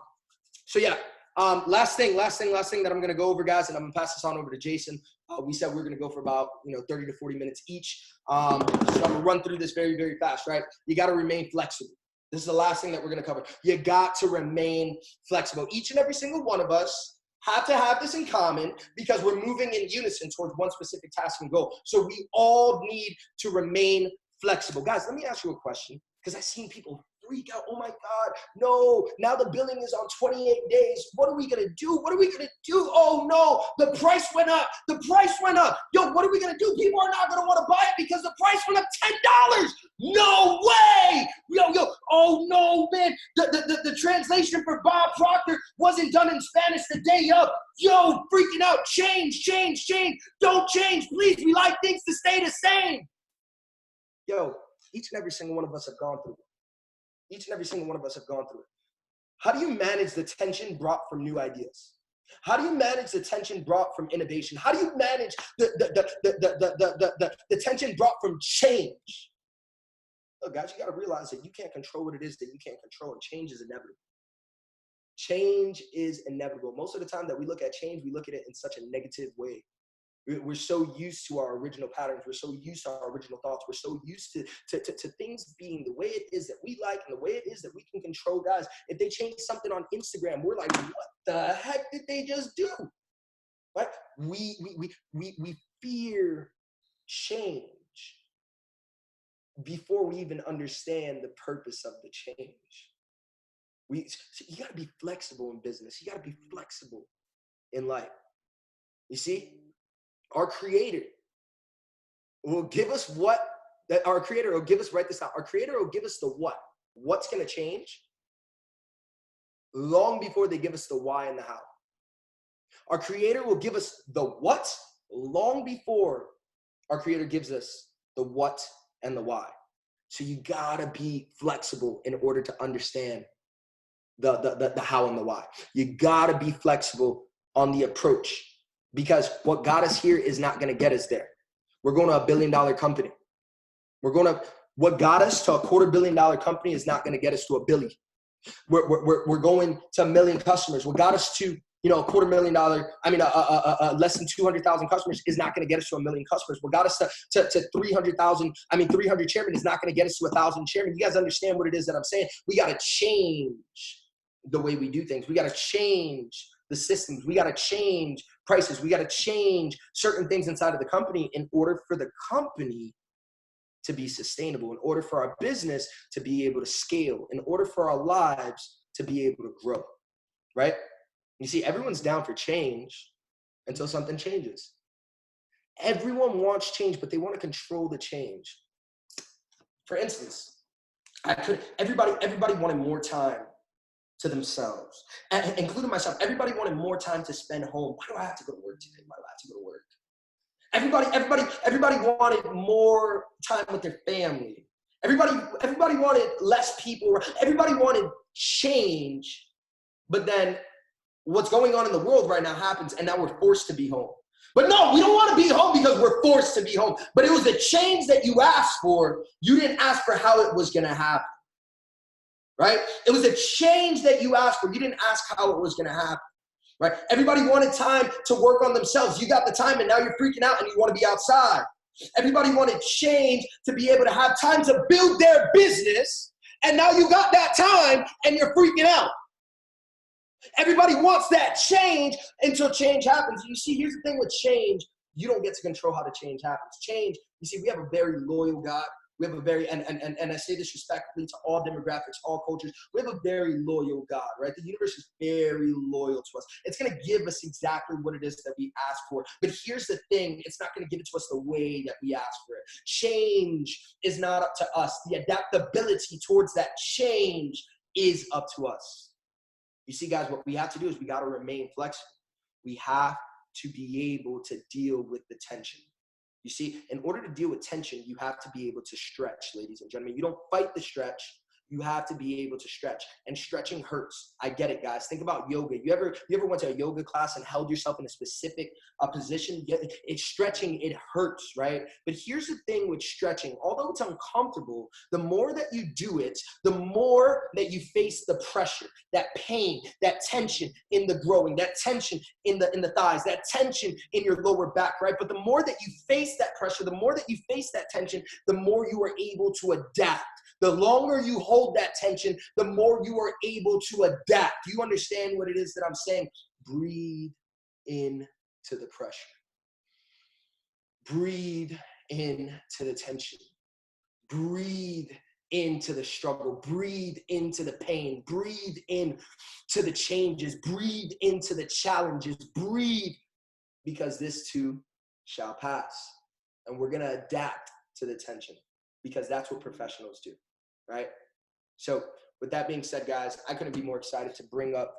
A: thing that I'm going to go over, guys, and I'm going to pass this on over to Jason. We said we're going to go for about 30 to 40 minutes each. So I'm going to run through this very, very fast, right? You got to remain flexible. This is the last thing that we're going to cover. You got to remain flexible. Each and every single one of us have to have this in common because we're moving in unison towards one specific task and goal. So we all need to remain flexible. Guys, let me ask you a question, because I've seen people freak out. Oh my God, no, now the billing is on 28 days. What are we going to do? What are we going to do? Oh no, the price went up. The price went up. Yo, what are we going to do? People are not going to want to buy it because the price went up $10. No way. Yo, oh no, man. The translation for Bob Proctor wasn't done in Spanish the day of. Yo, freaking out. Change. Don't change, please. We like things to stay the same. Yo, each and every single one of us have gone through it. Each and every single one of us have gone through it. How do you manage the tension brought from new ideas? How do you manage the tension brought from innovation? How do you manage the tension brought from change? Look, guys, you got to realize that you can't control what it is that you can't control, and change is inevitable. Change is inevitable. Most of the time that we look at change, we look at it in such a negative way. We're so used to our original patterns. We're so used to our original thoughts. We're so used to things being the way it is that we like and the way it is that we can control. Guys, if they change something on Instagram, we're like, what the heck did they just do? Right? We fear change before we even understand the purpose of the change. So you got to be flexible in business. You got to be flexible in life. You see? Our Creator will give us write this down. Our Creator will give us the what. What's going to change long before they give us the why and the how. Our Creator will give us the what long before our Creator gives us the what and the why. So you got to be flexible in order to understand the how and the why. You got to be flexible on the approach. Because what got us here is not going to get us there. We're going to $1 billion company. What got us to a $250 million company is not going to get us to $1 billion. We're going to 1 million customers. What got us to less than 200,000 customers is not going to get us to 1 million customers. What got us to 300 chairmen is not going to get us to 1,000 chairmen. You guys understand what it is that I'm saying? We got to change the way we do things. We got to change the systems. We got to change prices. We got to change certain things inside of the company in order for the company to be sustainable, in order for our business to be able to scale, in order for our lives to be able to grow, right? You see, everyone's down for change until something changes. Everyone wants change, but they want to control the change. For instance, everybody wanted more time to themselves, including myself. Everybody wanted more time to spend home. Why do I have to go to work today? Why do I have to go to work? Everybody wanted more time with their family. Everybody wanted less people. Everybody wanted change, but then what's going on in the world right now happens, and now we're forced to be home. But no, we don't want to be home because we're forced to be home. But it was the change that you asked for. You didn't ask for how it was going to happen, right? It was a change that you asked for. You didn't ask how it was going to happen, right? Everybody wanted time to work on themselves. You got the time, and now you're freaking out, and you want to be outside. Everybody wanted change to be able to have time to build their business, and now you got that time, and you're freaking out. Everybody wants that change until change happens. You see, here's the thing with change. You don't get to control how the change happens. Change, you see, we have a very loyal God. We have a very, and I say this respectfully to all demographics, all cultures, we have a very loyal God, right? The universe is very loyal to us. It's going to give us exactly what it is that we ask for. But here's the thing, it's not going to give it to us the way that we ask for it. Change is not up to us. The adaptability towards that change is up to us. You see, guys, what we have to do is we got to remain flexible. We have to be able to deal with the tension. You see, in order to deal with tension, you have to be able to stretch, ladies and gentlemen. You don't fight the stretch. You have to be able to stretch. And stretching hurts. I get it, guys. Think about yoga. You ever went to a yoga class and held yourself in a specific position? It's stretching, it hurts, right? But here's the thing with stretching. Although it's uncomfortable, the more that you do it, the more that you face the pressure, that pain, that tension in the growing, that tension in the thighs, that tension in your lower back, right? But the more that you face that pressure, the more that you face that tension, the more you are able to adapt. The longer you hold that tension, the more you are able to adapt. Do you understand what it is that I'm saying? Breathe into the pressure. Breathe into the tension. Breathe into the struggle. Breathe into the pain. Breathe into the changes. Breathe into the challenges. Breathe, because this too shall pass. And we're going to adapt to the tension, because that's what professionals do. Right? So with that being said, guys, I couldn't be more excited to bring up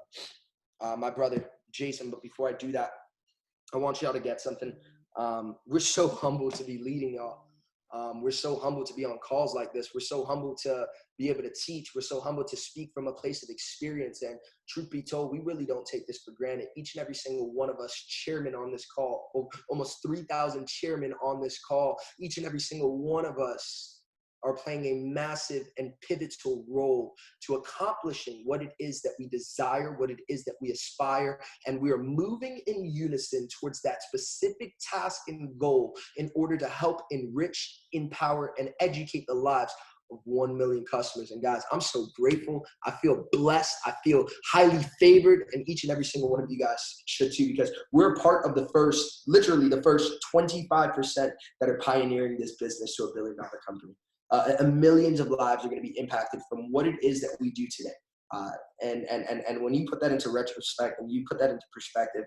A: my brother, Jason. But before I do that, I want y'all to get something. We're so humbled to be leading y'all. We're so humbled to be on calls like this. We're so humbled to be able to teach. We're so humbled to speak from a place of experience. And truth be told, we really don't take this for granted. Each and every single one of us chairmen on this call, almost 3,000 chairmen on this call, each and every single one of us are playing a massive and pivotal role to accomplishing what it is that we desire, what it is that we aspire, and we are moving in unison towards that specific task and goal in order to help enrich, empower, and educate the lives of 1 million customers. And guys, I'm so grateful. I feel blessed. I feel highly favored, and each and every single one of you guys should too, because we're part of literally the first 25% that are pioneering this business to $1 billion company. And millions of lives are going to be impacted from what it is that we do today. And when you put that into retrospect and you put that into perspective,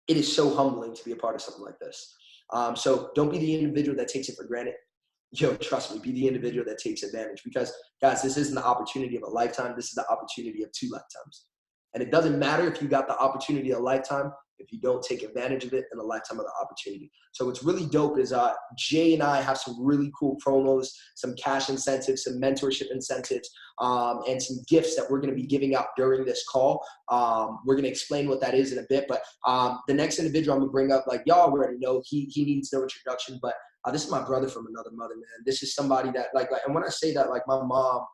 A: it is so humbling to be a part of something like this. So don't be the individual that takes it for granted. Trust me, be the individual that takes advantage, because guys, this isn't the opportunity of a lifetime. This is the opportunity of 2 lifetimes. And it doesn't matter if you got the opportunity of a lifetime if you don't take advantage of it in a lifetime of the opportunity. So what's really dope is Jay and I have some really cool promos, some cash incentives, some mentorship incentives, and some gifts that we're going to be giving out during this call. We're going to explain what that is in a bit, but the next individual I'm going to bring up, like y'all already know, he needs no introduction, but this is my brother from another mother, man. This is somebody that and when I say that, like, my mom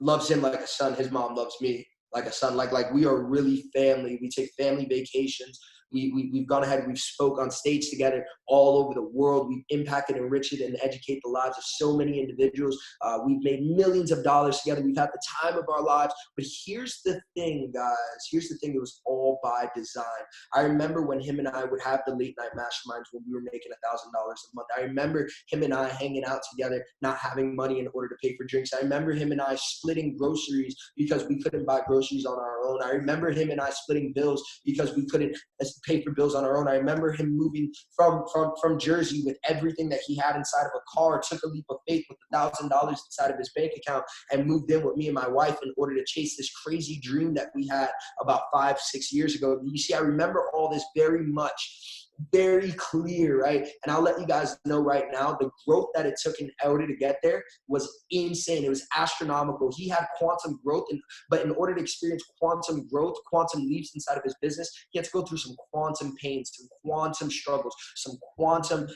A: loves him like a son, his mom loves me like a son. Like we are really family. We take family vacations. We've gone ahead, we've spoke on stage together all over the world. We've impacted, enriched, and educated the lives of so many individuals. We've made millions of dollars together. We've had the time of our lives. But here's the thing, guys. Here's the thing. It was all by design. I remember when him and I would have the late night masterminds when we were making $1,000 a month. I remember him and I hanging out together, not having money in order to pay for drinks. I remember him and I splitting groceries because we couldn't buy groceries on our own. I remember him and I splitting bills because we couldn't pay for bills on our own. I remember him moving from Jersey with everything that he had inside of a car, took a leap of faith with $1,000 inside of his bank account and moved in with me and my wife in order to chase this crazy dream that we had about 5-6 years ago. You see, I remember all this very much, very clear, right? And I'll let you guys know right now, the growth that it took in order to get there was insane. It was astronomical. He had quantum growth, but in order to experience quantum growth, quantum leaps inside of his business, he had to go through some quantum pains, some quantum struggles, some quantum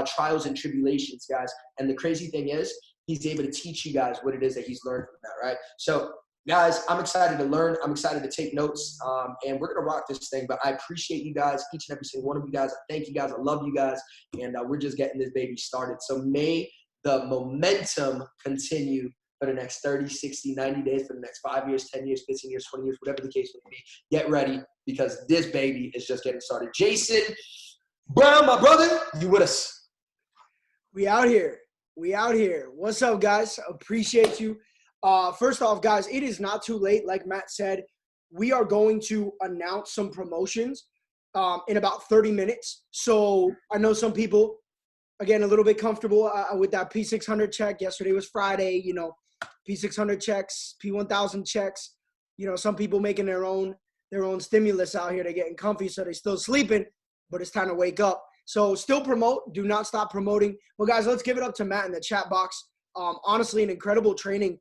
A: trials and tribulations, guys. And the crazy thing is, he's able to teach you guys what it is that he's learned from that, right? So guys, I'm excited to learn. I'm excited to take notes, and we're going to rock this thing. But I appreciate you guys, each and every single one of you guys. I thank you guys. I love you guys. And we're just getting this baby started. So may the momentum continue for the next 30, 60, 90 days, for the next 5 years, 10 years, 15 years, 20 years, whatever the case may be. Get ready, because this baby is just getting started. Jason Brown, my brother, you with us?
B: We out here. We out here. What's up, guys? Appreciate you. First off, guys, it is not too late. Like Matt said, we are going to announce some promotions in about 30 minutes. So I know some people, again, a little bit comfortable with that P600 check. Yesterday was Friday, P600 checks, P1000 checks. Some people making their own stimulus out here. They're getting comfy, so they're still sleeping, but it's time to wake up. So still promote. Do not stop promoting. Well, guys, let's give it up to Matt in the chat box. Honestly, an incredible training.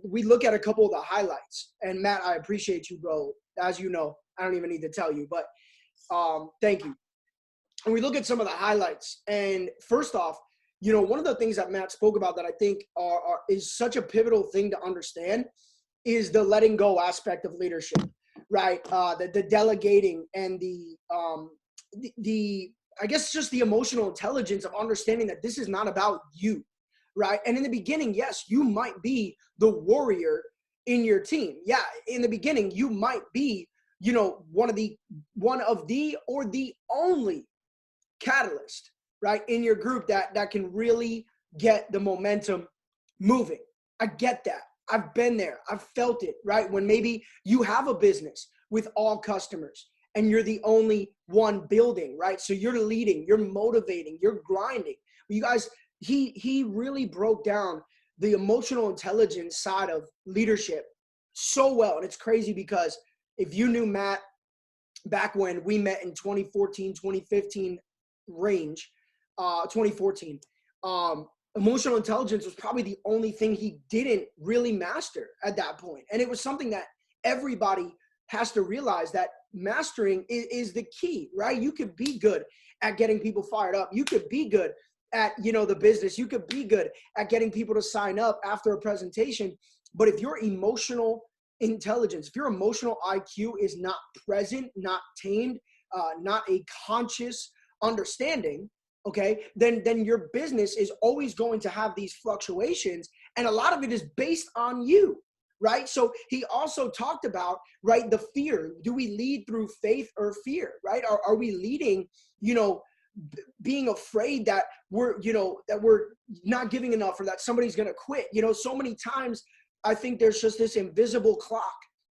B: We look at a couple of the highlights, and Matt, I appreciate you, bro. As you know, I don't even need to tell you, but thank you. And we look at some of the highlights, and first off, one of the things that Matt spoke about that I think is such a pivotal thing to understand is the letting go aspect of leadership, right? The delegating and the I guess just the emotional intelligence of understanding that this is not about you. Right. And in the beginning, yes, you might be the warrior in your team. Yeah. In the beginning, you might be, one of the or the only catalyst, right, in your group that can really get the momentum moving. I get that. I've been there. I've felt it, right? When maybe you have a business with all customers and you're the only one building, right? So you're leading, you're motivating, you're grinding. You guys, he really broke down the emotional intelligence side of leadership so well. And it's crazy because if you knew Matt back when we met in 2014, 2015 range, 2014, emotional intelligence was probably the only thing he didn't really master at that point. And it was something that everybody has to realize, that mastering is the key, right? You could be good at getting people fired up. You could be good at, the business. You could be good at getting people to sign up after a presentation. But if your emotional intelligence, if your emotional IQ is not present, not tamed, not a conscious understanding, okay, then your business is always going to have these fluctuations. And a lot of it is based on you, right? So he also talked about, right, the fear. Do we lead through faith or fear, right? Are we leading, being afraid that we're not giving enough, or that somebody's going to quit? So many times I think there's just this invisible clock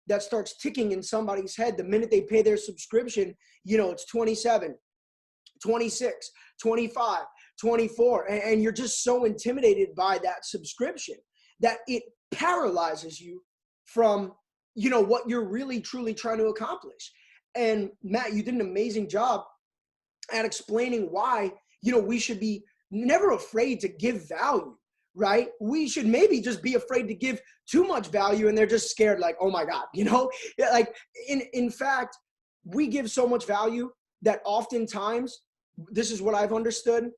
B: that starts ticking in somebody's head. The minute they pay their subscription, it's 27, 26, 25, 24. And you're just so intimidated by that subscription that it paralyzes you from, what you're really, truly trying to accomplish. And Matt, you did an amazing job at explaining why, we should be never afraid to give value, right? We should maybe just be afraid to give too much value, and they're just scared, like, oh my God, like in fact, we give so much value that oftentimes, this is what I've understood,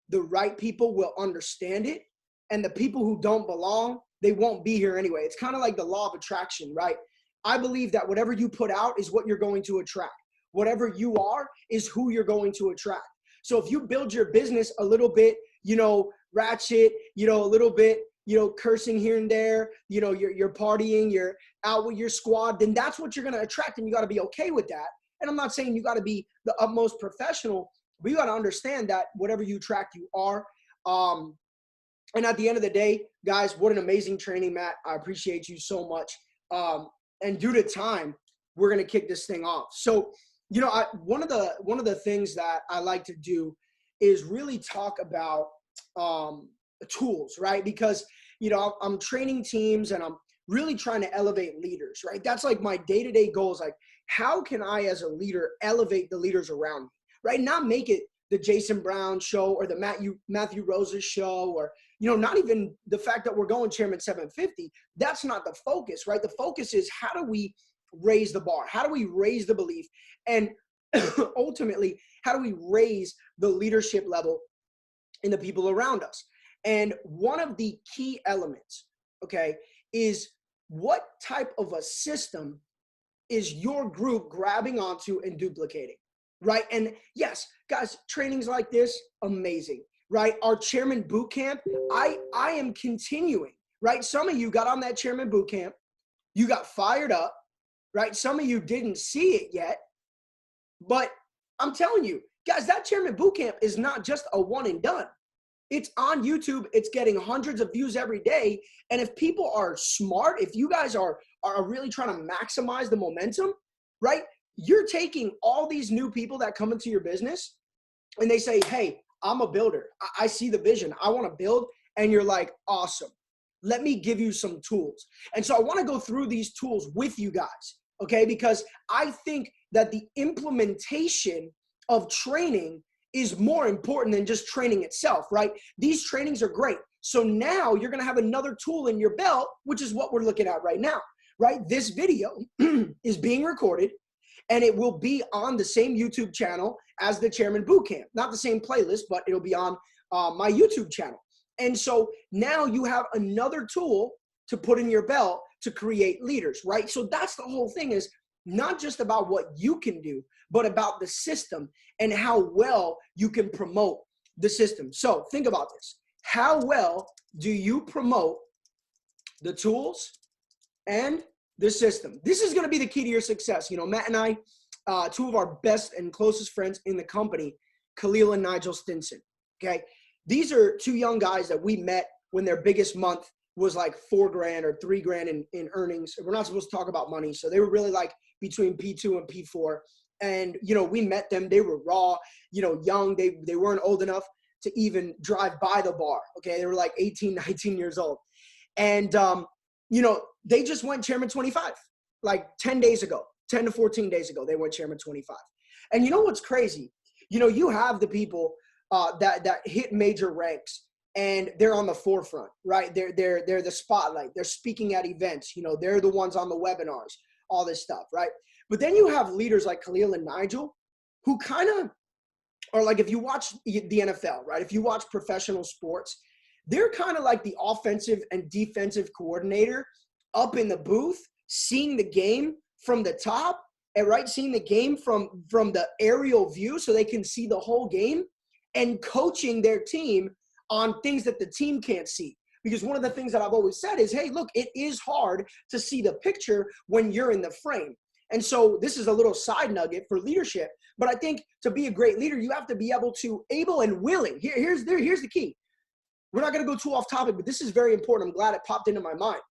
B: the right people will understand it, and the people who don't belong, they won't be here anyway. It's kind of like the law of attraction, right? I believe that whatever you put out is what you're going to attract. whatever you are is who you're going to attract. So if you build your business a little bit, ratchet, a little bit, cursing here and there, you're partying, you're out with your squad, then that's what you're going to attract, and you got to be okay with that. And I'm not saying you got to be the utmost professional, but you got to understand that whatever you attract, you are. And at the end of the day, guys, what an amazing training, Matt. I appreciate you so much. And due to time, we're going to kick this thing off. So, one of the things that I like to do is really talk about tools, right? Because, I'm training teams and I'm really trying to elevate leaders, right? That's like my day-to-day goals. Like, how can I, as a leader, elevate the leaders around me, right? Not make it the Jason Brown show or the Matthew Rosa show, or, not even the fact that we're going Chairman 750. That's not the focus, right? The focus is, how do we raise the bar? How do we raise the belief? And ultimately, how do we raise the leadership level in the people around us? And one of the key elements, okay, is what type of a system is your group grabbing onto and duplicating, right? And yes, guys, trainings like this, amazing, right? Our Chairman Bootcamp, I am continuing, right? Some of you got on that Chairman Bootcamp, you got fired up, right? Some of you didn't see it yet, but I'm telling you, guys, that Chairman Bootcamp is not just a one and done. It's on YouTube. It's getting hundreds of views every day. And if people are smart, if you guys are really trying to maximize the momentum, right? You're taking all these new people that come into your business and they say, hey, I'm a builder. I see the vision. I want to build. And you're like, awesome. Let me give you some tools. And so I want to go through these tools with you guys, okay? Because I think that the implementation of training is more important than just training itself, right? These trainings are great. So now you're going to have another tool in your belt, which is what we're looking at right now, right? This video is being recorded and it will be on the same YouTube channel as the Chairman Bootcamp. Not the same playlist, but it'll be on my YouTube channel. And so now you have another tool to put in your belt to create leaders, right? So that's the whole thing, is not just about what you can do, but about the system and how well you can promote the system. So think about this. How well do you promote the tools and the system? This is going to be the key to your success. Matt and I, two of our best and closest friends in the company, Khalil and Nigel Stinson, okay? These are two young guys that we met when their biggest month was like $4,000 or $3,000 in earnings. We're not supposed to talk about money. So they were really like between P2 and P4. And, we met them. They were raw, young. They weren't old enough to even drive by the bar. Okay. They were like 18, 19 years old. And, they just went Chairman 25, like 10 to 14 days ago, they went Chairman 25. And what's crazy? You have the people that hit major ranks and they're on the forefront, right? They're the spotlight. They're speaking at events. They're the ones on the webinars, all this stuff, right? But then you have leaders like Khalil and Nigel who kind of are like, if you watch the NFL, right? If you watch professional sports, they're kind of like the offensive and defensive coordinator up in the booth, seeing the game from the top, and right, seeing the game from the aerial view so they can see the whole game, and coaching their team on things that the team can't see. Because one of the things that I've always said is, hey, look, it is hard to see the picture when you're in the frame. And so this is a little side nugget for leadership. But I think to be a great leader, you have to be able and willing. Here's the key. We're not going to go too off topic, but this is very important. I'm glad it popped into my mind.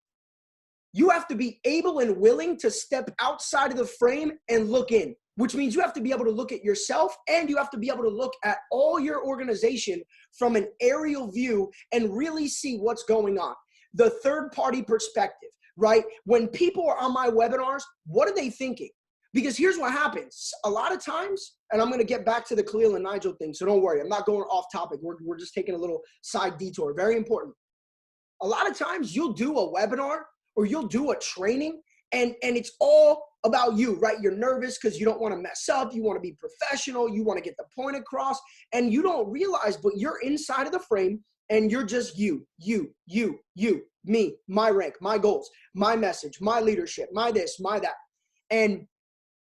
B: You have to be able and willing to step outside of the frame and look in, which means you have to be able to look at yourself and you have to be able to look at all your organization from an aerial view and really see what's going on. The third-party perspective, right? When people are on my webinars, what are they thinking? Because here's what happens. A lot of times, and I'm going to get back to the Khalil and Nigel thing, so don't worry. I'm not going off topic. We're just taking a little side detour. Very important. A lot of times you'll do a webinar or you'll do a training and it's all about you, right? You're nervous because you don't want to mess up. You want to be professional. You want to get the point across, and you don't realize, but you're inside of the frame and you're just you, me, my rank, my goals, my message, my leadership, my this, my that. And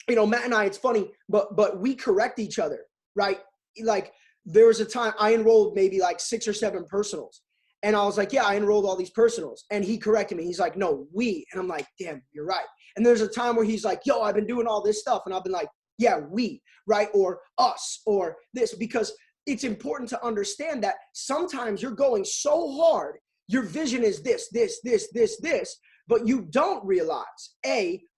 B: Matt and I, it's funny, but we correct each other, right? Like there was a time I enrolled maybe like 6 or 7 personals. And I was like, yeah, I enrolled all these personals. And he corrected me. He's like, no, we. And I'm like, damn, you're right. And there's a time where he's like, yo, I've been doing all this stuff. And I've been like, yeah, we, right? Or us, or this, because it's important to understand that sometimes you're going so hard. Your vision is this, but you don't realize,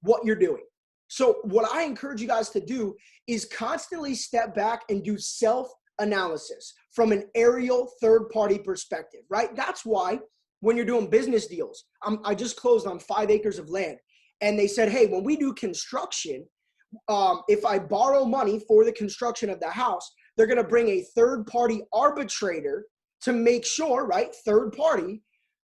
B: what you're doing. So what I encourage you guys to do is constantly step back and do self-analysis from an aerial third-party perspective, right? That's why when you're doing business deals, I just closed on 5 acres of land. And they said, hey, when we do construction, if I borrow money for the construction of the house, they're going to bring a third-party arbitrator to make sure, right, third party,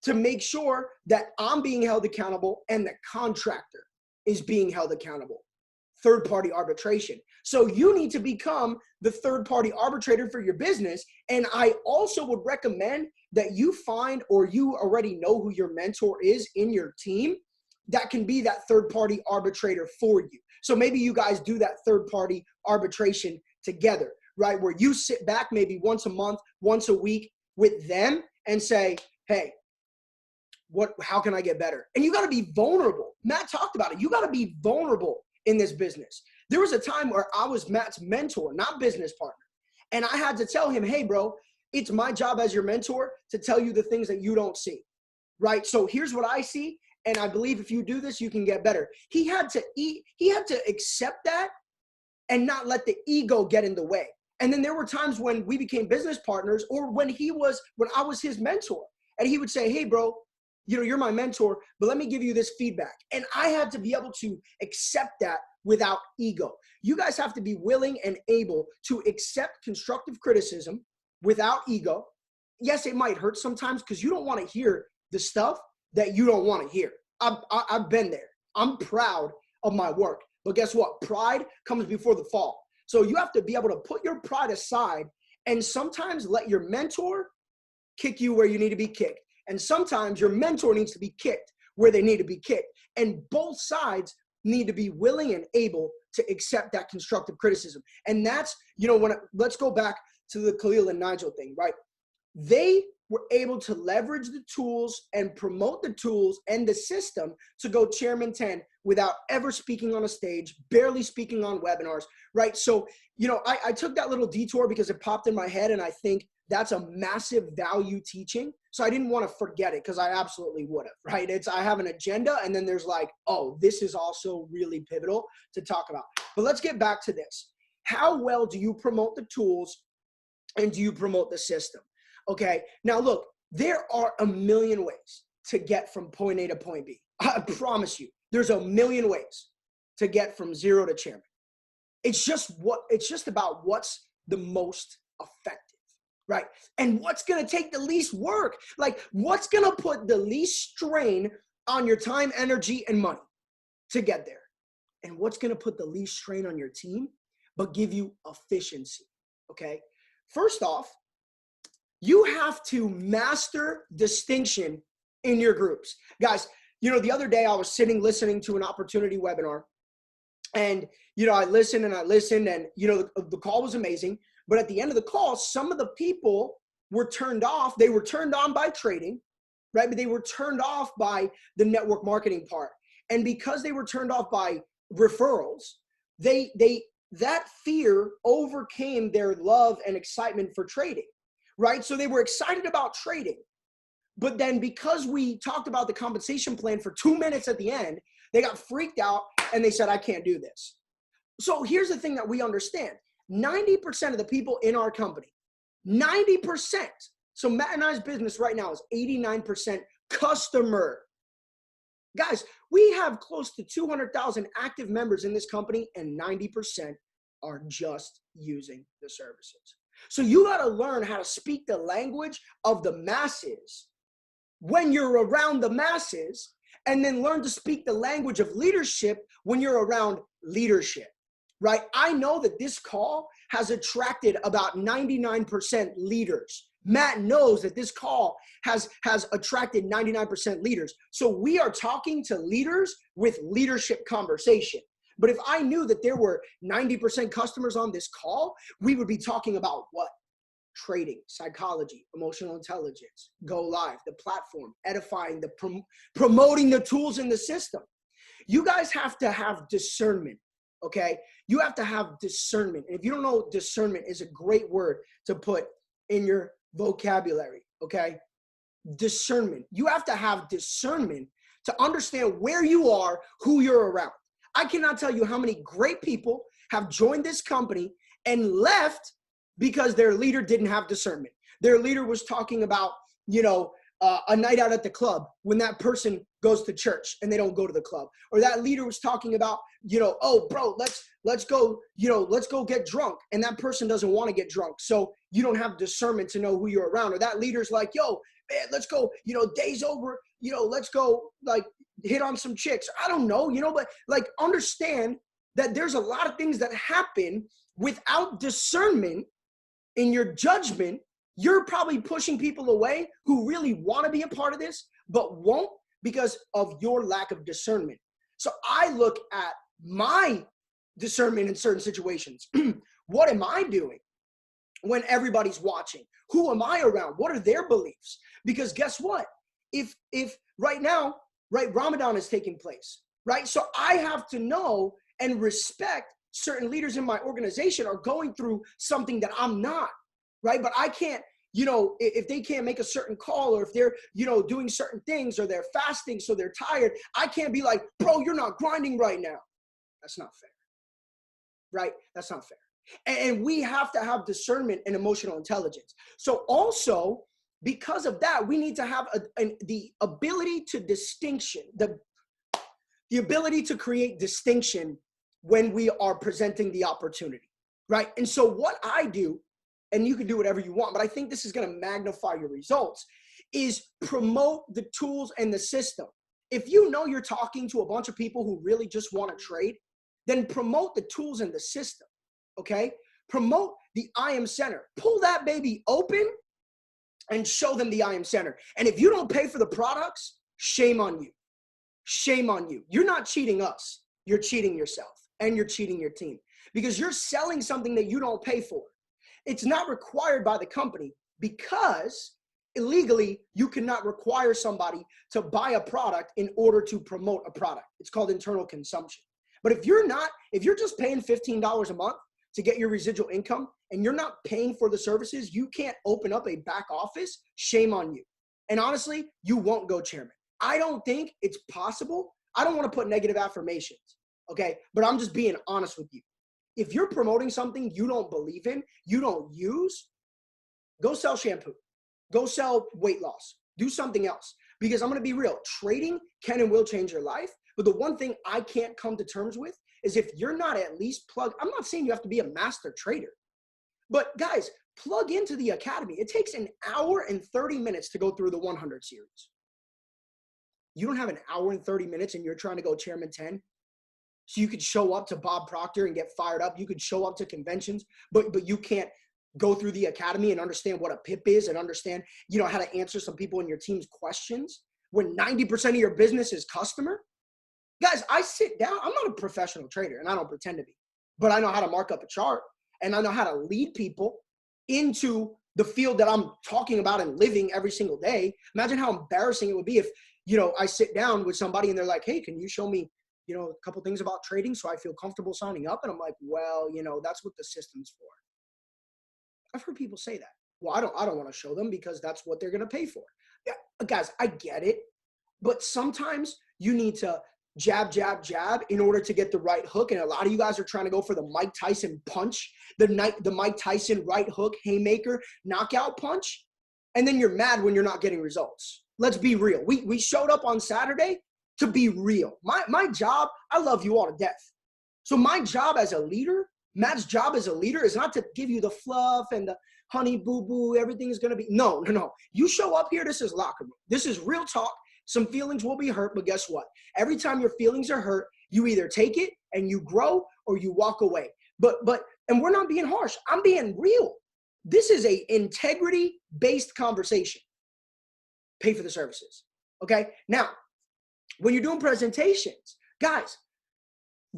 B: to make sure that I'm being held accountable and the contractor is being held accountable. Third-party arbitration. So you need to become the third-party arbitrator for your business. And I also would recommend that you find, or you already know who your mentor is in your team, that can be that third-party arbitrator for you. So maybe you guys do that third-party arbitration together, right? Where you sit back maybe once a month, once a week with them and say, hey, how can I get better? And you got to be vulnerable. Matt talked about it. You got to be vulnerable in this business. There was a time where I was Matt's mentor, not business partner. And I had to tell him, hey, bro, it's my job as your mentor to tell you the things that you don't see, right? So here's what I see. And I believe if you do this, you can get better. He had to accept that and not let the ego get in the way. And then there were times when we became business partners, or when I was his mentor, and he would say, hey, bro, you're my mentor, but let me give you this feedback. And I had to be able to accept that without ego. You guys have to be willing and able to accept constructive criticism without ego. Yes, it might hurt sometimes because you don't want to hear the stuff that you don't want to hear. I've been there. I'm proud of my work. But guess what? Pride comes before the fall. So you have to be able to put your pride aside and sometimes let your mentor kick you where you need to be kicked. And sometimes your mentor needs to be kicked where they need to be kicked. And both sides need to be willing and able to accept that constructive criticism. And that's, let's go back to the Khalil and Nigel thing, right? They were able to leverage the tools and promote the tools and the system to go Chairman 10 without ever speaking on a stage, barely speaking on webinars, right? So, I took that little detour because it popped in my head, and I think that's a massive value teaching. So I didn't want to forget it because I absolutely would have, right? I have an agenda, and then there's like, oh, this is also really pivotal to talk about. But let's get back to this. How well do you promote the tools and do you promote the system? Okay, now look, there are a million ways to get from point A to point B. I promise you, there's a million ways to get from 0 to chairman. It's just about what's the most effective, right? And what's gonna take the least work? Like, what's gonna put the least strain on your time, energy, and money to get there? And what's gonna put the least strain on your team, but give you efficiency, okay? First off, you have to master distinction in your groups. Guys, the other day I was listening to an opportunity webinar, and, I listened and, the call was amazing. But at the end of the call, some of the people were turned off. They were turned on by trading, right? But they were turned off by the network marketing part. And because they were turned off by referrals, that fear overcame their love and excitement for trading. Right? So they were excited about trading, but then because we talked about the compensation plan for 2 minutes at the end, they got freaked out and they said, I can't do this. So here's the thing that we understand. 90% of the people in our company, 90%. So Matt and I's business right now is 89% customer. Guys, we have close to 200,000 active members in this company, and 90% are just using the services. So you got to learn how to speak the language of the masses when you're around the masses, and then learn to speak the language of leadership when you're around leadership, right? I know that this call has attracted about 99% leaders. Matt knows that this call has attracted 99% leaders. So we are talking to leaders with leadership conversation. But if I knew that there were 90% customers on this call, we would be talking about what? Trading, psychology, emotional intelligence, go live, the platform, edifying, promoting the tools in the system. You guys have to have discernment, okay? You have to have discernment. And if you don't know, discernment is a great word to put in your vocabulary, okay? Discernment. You have to have discernment to understand where you are, who you're around. I cannot tell you how many great people have joined this company and left because their leader didn't have discernment. Their leader was talking about, a night out at the club when that person goes to church and they don't go to the club. Or that leader was talking about, oh, bro, let's go get drunk. And that person doesn't want to get drunk. So you don't have discernment to know who you're around. Or that leader's like, yo, man, let's go, day's over, let's go like hit on some chicks. I don't know, but like understand that there's a lot of things that happen without discernment in your judgment. You're probably pushing people away who really want to be a part of this, but won't because of your lack of discernment. So I look at my discernment in certain situations. What am I doing when everybody's watching? Who am I around? What are their beliefs? Because guess what? If right now, right, Ramadan is taking place, right? So I have to know and respect certain leaders in my organization are going through something that I'm not. Right? But I can't, if they can't make a certain call or if they're, doing certain things or they're fasting, so they're tired, I can't be like, bro, you're not grinding right now. That's not fair. Right? That's not fair. And we have to have discernment and emotional intelligence. So also, because of that, we need to have the ability to distinction, the ability to create distinction when we are presenting the opportunity. Right? And so what I do, and you can do whatever you want, but I think this is going to magnify your results, is promote the tools and the system. If you know you're talking to a bunch of people who really just want to trade, then promote the tools and the system, okay? Promote the I Am Center. Pull that baby open and show them the I Am Center. And if you don't pay for the products, shame on you. Shame on you. You're not cheating us. You're cheating yourself and you're cheating your team because you're selling something that you don't pay for. It's not required by the company because illegally you cannot require somebody to buy a product in order to promote a product. It's called internal consumption. But if you're just paying $15 a month to get your residual income and you're not paying for the services, you can't open up a back office, shame on you. And honestly, you won't go chairman. I don't think it's possible. I don't want to put negative affirmations, okay? But I'm just being honest with you. If you're promoting something you don't believe in, you don't use, go sell shampoo. Go sell weight loss. Do something else. Because I'm going to be real. Trading can and will change your life. But the one thing I can't come to terms with is if you're not at least plugged. I'm not saying you have to be a master trader. But guys, plug into the academy. It takes an hour and 30 minutes to go through the 100 series. You don't have an hour and 30 minutes and you're trying to go chairman 10. So you could show up to Bob Proctor and get fired up. You could show up to conventions, but you can't go through the academy and understand what a PIP is and understand, how to answer some people in your team's questions when 90% of your business is customer. Guys, I sit down. I'm not a professional trader and I don't pretend to be, but I know how to mark up a chart and I know how to lead people into the field that I'm talking about and living every single day. Imagine how embarrassing it would be if, I sit down with somebody and they're like, hey, can you show me a couple things about trading so I feel comfortable signing up? And I'm like, well, that's what the system's for. I've heard people say that. Well, I don't want to show them because that's what they're going to pay for. Yeah, guys, I get it. But sometimes you need to jab, jab, jab in order to get the right hook. And a lot of you guys are trying to go for the Mike Tyson punch, the Mike Tyson right hook, haymaker, knockout punch. And then you're mad when you're not getting results. Let's be real. We showed up on Saturday to be real. My job, I love you all to death. So my job as a leader, Matt's job as a leader is not to give you the fluff and the honey boo boo, everything is going to be, no. You show up here, this is locker room. This is real talk. Some feelings will be hurt, but guess what? Every time your feelings are hurt, you either take it and you grow or you walk away. And we're not being harsh. I'm being real. This is a integrity-based conversation. Pay for the services. Okay? Now, when you're doing presentations, guys,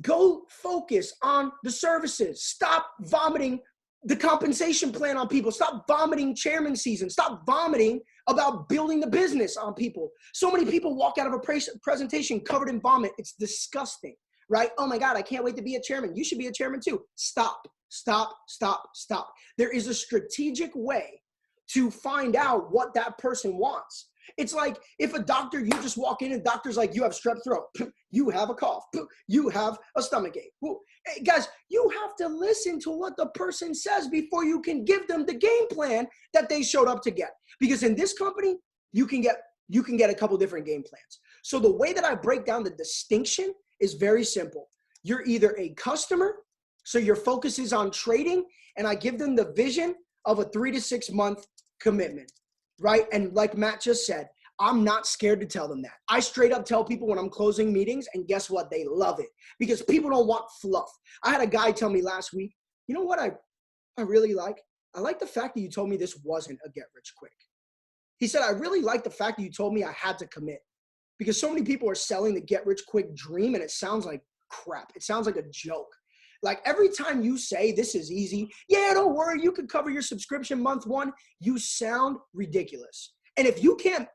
B: Go focus on the services. Stop vomiting the compensation plan on people. Stop vomiting chairman season. Stop vomiting about building the business on people. So many people walk out of a presentation covered in vomit. It's disgusting, right? Oh my God, I can't wait to be a chairman. You should be a chairman too. Stop, stop, stop, stop. There is a strategic way to find out what that person wants. It's like if a doctor, you just walk in and doctor's like, you have strep throat, you have a cough, you have a stomach ache. Hey, guys, you have to listen to what the person says before you can give them the game plan that they showed up to get. Because in this company, you can get a couple different game plans. So the way that I break down the distinction is very simple. You're either a customer, so your focus is on trading, and I give them the vision of a 3 to 6 month commitment. Right? And like Matt just said, I'm not scared to tell them that. I straight up tell people when I'm closing meetings, and guess what? They love it because people don't want fluff. I had a guy tell me last week, you know what I really like? I like the fact that you told me this wasn't a get rich quick. He said, I really like the fact that you told me I had to commit because so many people are selling the get rich quick dream and it sounds like crap. It sounds like a joke. Like every time you say this is easy, yeah, don't worry, you can cover your subscription month 1, you sound ridiculous. And if you can't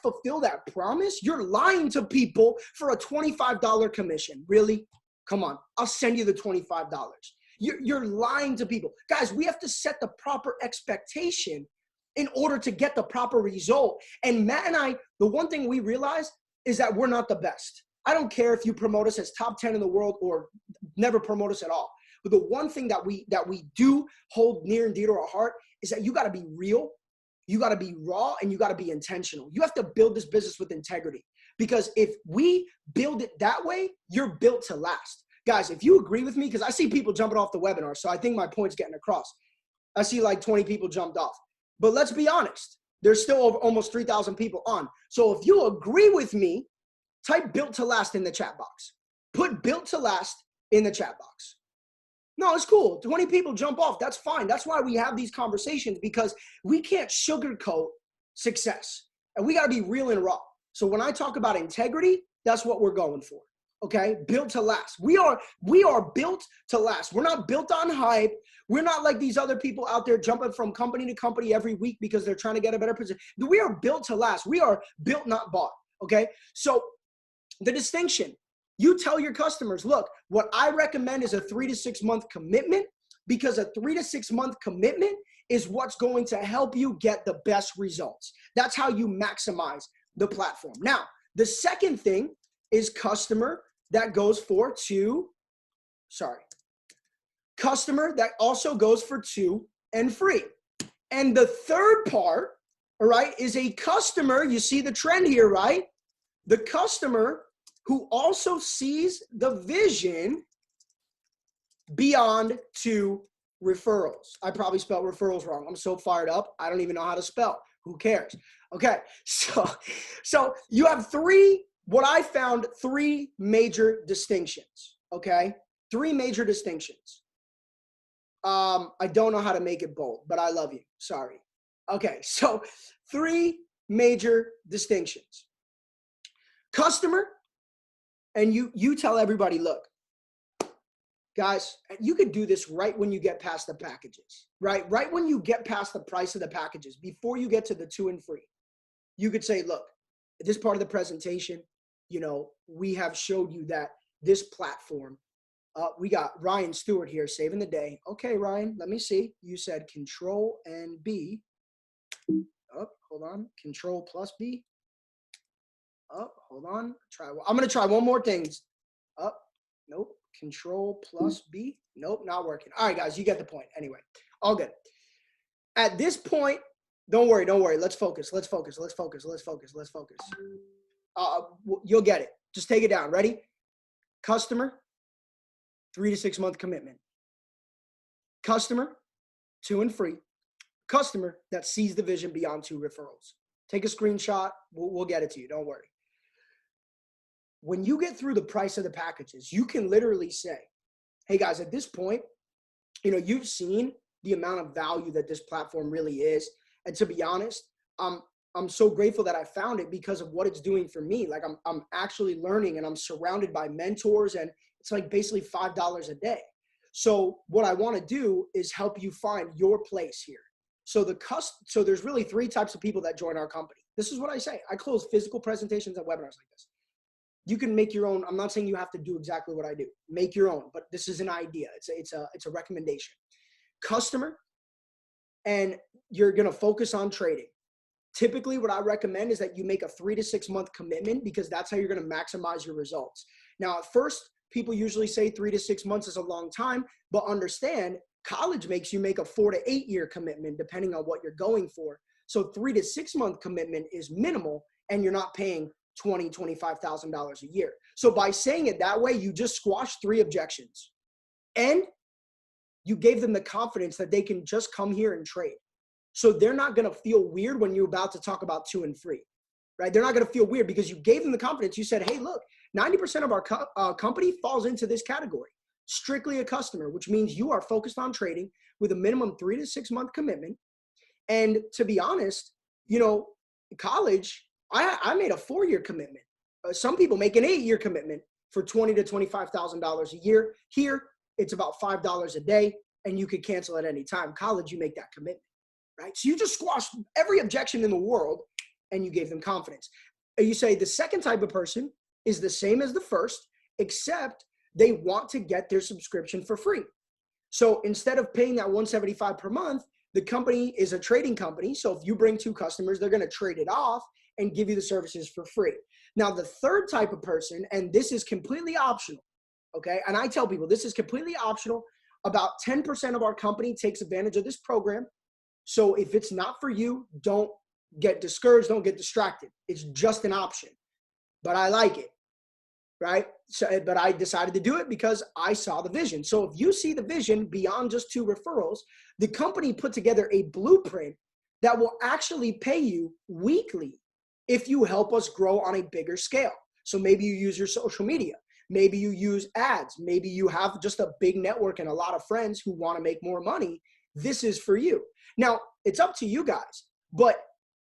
B: fulfill that promise, you're lying to people for a $25 commission. Really? Come on, I'll send you the $25. You're lying to people. Guys, we have to set the proper expectation in order to get the proper result. And Matt and I, the one thing we realize is that we're not the best. I don't care if you promote us as top 10 in the world or never promote us at all. But the one thing that we do hold near and dear to our heart is that you got to be real, you got to be raw, and you got to be intentional. You have to build this business with integrity because if we build it that way, you're built to last. Guys, if you agree with me, because I see people jumping off the webinar, so I think my point's getting across. I see like 20 people jumped off. But let's be honest, there's still over almost 3,000 people on. So if you agree with me, type built to last in the chat box. Put built to last in the chat box. No, it's cool. 20 people jump off. That's fine. That's why we have these conversations because we can't sugarcoat success and we got to be real and raw. So when I talk about integrity, that's what we're going for. Okay. Built to last. We are built to last. We're not built on hype. We're not like these other people out there jumping from company to company every week because they're trying to get a better position. We are built to last. We are built, not bought. Okay. So the distinction, you tell your customers, look, what I recommend is a 3 to 6 month commitment because a 3 to 6 month commitment is what's going to help you get the best results. That's how you maximize the platform. Now, the second thing is customer that goes for customer that also goes for 2 and free. And the third part, all right, is a customer, you see the trend here, right? The customer who also sees the vision beyond 2 referrals. I probably spelled referrals wrong. I'm so fired up. I don't even know how to spell. Who cares? Okay. So you have 3, what I found 3 major distinctions. Okay. 3 major distinctions. I don't know how to make it bold, but I love you. Sorry. Okay. So 3 major distinctions. Customer. And you tell everybody, look, guys, you could do this right when you get past the packages, right? Right when you get past the price of the packages, before you get to the 2 and free, you could say, look, at this part of the presentation, we have showed you that this platform, we got Ryan Stewart here saving the day. Okay, Ryan, let me see. You said Control and B. Oh, hold on. Control plus B. Oh, hold on. I'm going to try one more thing. Oh, nope. Control plus B. Nope, not working. All right, guys, you get the point. Anyway, all good. At this point, don't worry. Let's focus. You'll get it. Just take it down. Ready? Customer, 3 to 6 month commitment. Customer, 2 and free. Customer that sees the vision beyond 2 referrals. Take a screenshot. We'll get it to you. Don't worry. When you get through the price of the packages, you can literally say, hey guys, at this point, you've seen the amount of value that this platform really is. And to be honest, I'm so grateful that I found it because of what it's doing for me. Like I'm actually learning and I'm surrounded by mentors and It's like basically $5 a day. So what I want to do is help you find your place here. So so there's really 3 types of people that join our company. This is what I say. I close physical presentations and webinars like this. You can make your own. I'm not saying you have to do exactly what I do. Make your own, but this is an idea. It's a recommendation. Customer, and you're going to focus on trading. Typically, what I recommend is that you make a 3 to 6 month commitment, because that's how you're going to maximize your results. Now, at first, people usually say 3 to 6 months is a long time, but understand college makes you make a 4 to 8 year commitment depending on what you're going for. So 3 to 6 month commitment is minimal, and you're not paying $25,000 a year. So by saying it that way, you just squash 3 objections, and you gave them the confidence that they can just come here and trade. So they're not going to feel weird when you're about to talk about 2 and 3, right? They're not going to feel weird because you gave them the confidence. You said, hey, look, 90% of our company falls into this category. Strictly a customer, which means you are focused on trading with a minimum 3 to 6 month commitment. And to be honest, college, I made a 4-year commitment. Some people make an 8-year commitment for $20,000 to $25,000 a year. Here, it's about $5 a day, and you could cancel at any time. College, you make that commitment, right? So you just squashed every objection in the world, and you gave them confidence. You say the second type of person is the same as the first, except they want to get their subscription for free. So instead of paying that $175 per month, the company is a trading company. So if you bring 2 customers, they're going to trade it off and give you the services for free. Now, the third type of person, and this is completely optional, okay? And I tell people this is completely optional. About 10% of our company takes advantage of this program. So if it's not for you, don't get discouraged, don't get distracted. It's just an option, but I like it, right? So, but I decided to do it because I saw the vision. So if you see the vision beyond just 2 referrals, the company put together a blueprint that will actually pay you weekly if you help us grow on a bigger scale. So maybe you use your social media. Maybe you use ads. Maybe you have just a big network and a lot of friends who want to make more money. This is for you. Now, it's up to you guys, but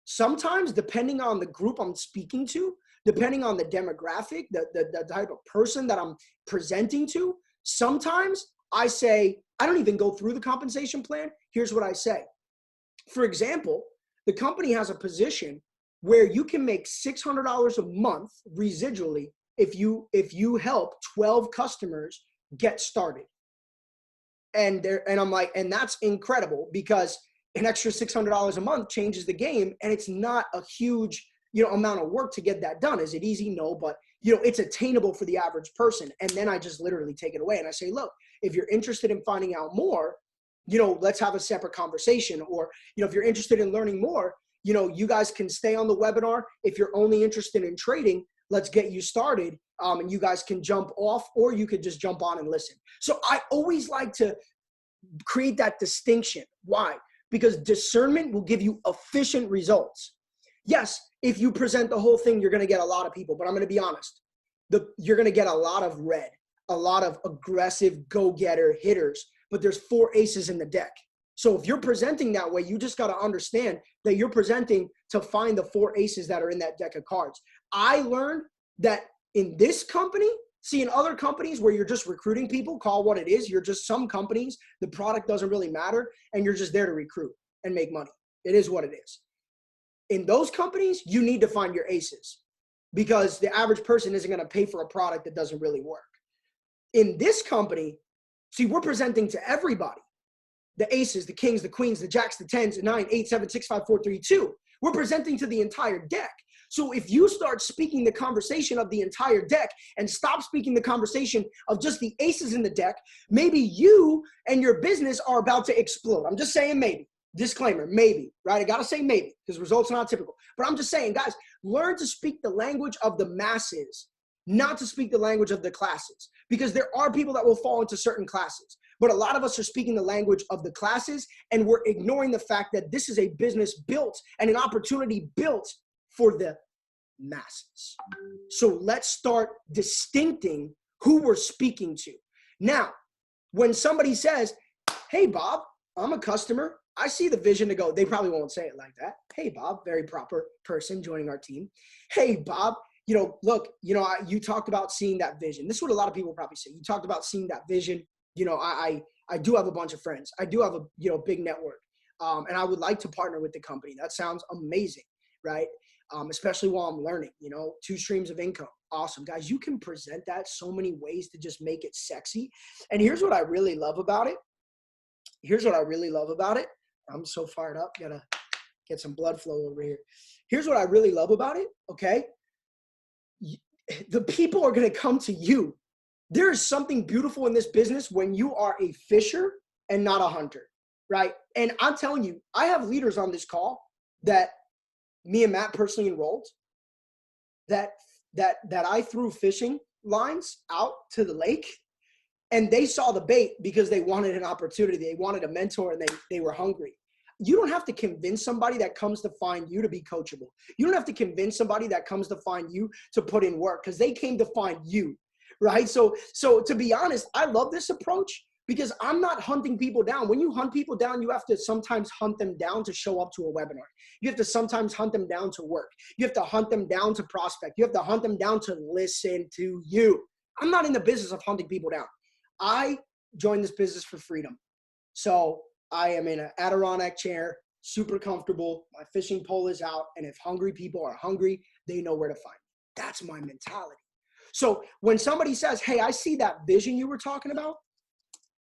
B: sometimes depending on the group I'm speaking to, depending on the demographic, the type of person that I'm presenting to, sometimes I say, I don't even go through the compensation plan. Here's what I say. For example, the company has a position where you can make $600 a month residually if you help 12 customers get started. And I'm like, and that's incredible, because an extra $600 a month changes the game, and it's not a huge amount of work to get that done. Is it easy? No, but it's attainable for the average person. And then I just literally take it away and I say, look, if you're interested in finding out more, let's have a separate conversation. Or, if you're interested in learning more, you guys can stay on the webinar. If you're only interested in trading, let's get you started. And you guys can jump off, or you could just jump on and listen. So I always like to create that distinction. Why? Because discernment will give you efficient results. Yes, if you present the whole thing, you're going to get a lot of people, but I'm going to be honest. You're going to get a lot of red, a lot of aggressive go-getter hitters, but there's 4 aces in the deck. So if you're presenting that way, you just got to understand that you're presenting to find the 4 aces that are in that deck of cards. I learned that in this company, see, in other companies where you're just recruiting people, call what it is. You're just some companies, the product doesn't really matter, and you're just there to recruit and make money. It is what it is. In those companies, you need to find your aces, because the average person isn't going to pay for a product that doesn't really work. In this company, see, we're presenting to everybody. The aces, the kings, the queens, the jacks, the 10s, the 9, 8, 7, 6, 5, 4, 3, 2. We're presenting to the entire deck. So if you start speaking the conversation of the entire deck and stop speaking the conversation of just the aces in the deck, maybe you and your business are about to explode. I'm just saying maybe. Disclaimer, maybe, right? I got to say maybe, because results are not typical. But I'm just saying, guys, learn to speak the language of the masses, not to speak the language of the classes, because there are people that will fall into certain classes. But a lot of us are speaking the language of the classes, and we're ignoring the fact that this is a business built and an opportunity built for the masses. So let's start distincting who we're speaking to. Now, when somebody says, hey, Bob, I'm a customer, I see the vision to go, they probably won't say it like that. Hey, Bob, very proper person joining our team. Hey, Bob, look, you talked about seeing that vision. This is what a lot of people probably say. You talked about seeing that vision. I do have a bunch of friends. I do have a big network. And I would like to partner with the company. That sounds amazing, right? Especially while I'm learning, 2 streams of income. Awesome. Guys, you can present that so many ways to just make it sexy. And here's what I really love about it. I'm so fired up. Gotta get some blood flow over here. Here's what I really love about it, okay? The people are going to come to you. There is something beautiful in this business when you are a fisher and not a hunter, right? And I'm telling you, I have leaders on this call that me and Matt personally enrolled that I threw fishing lines out to the lake, and they saw the bait because they wanted an opportunity. They wanted a mentor, and they were hungry. You don't have to convince somebody that comes to find you to be coachable. You don't have to convince somebody that comes to find you to put in work, because they came to find you, right? So to be honest, I love this approach because I'm not hunting people down. When you hunt people down, you have to sometimes hunt them down to show up to a webinar. You have to sometimes hunt them down to work. You have to hunt them down to prospect. You have to hunt them down to listen to you. I'm not in the business of hunting people down. I joined this business for freedom. So I am in an Adirondack chair, super comfortable. My fishing pole is out. And if hungry people are hungry, they know where to find me. That's my mentality. So when somebody says, hey, I see that vision you were talking about,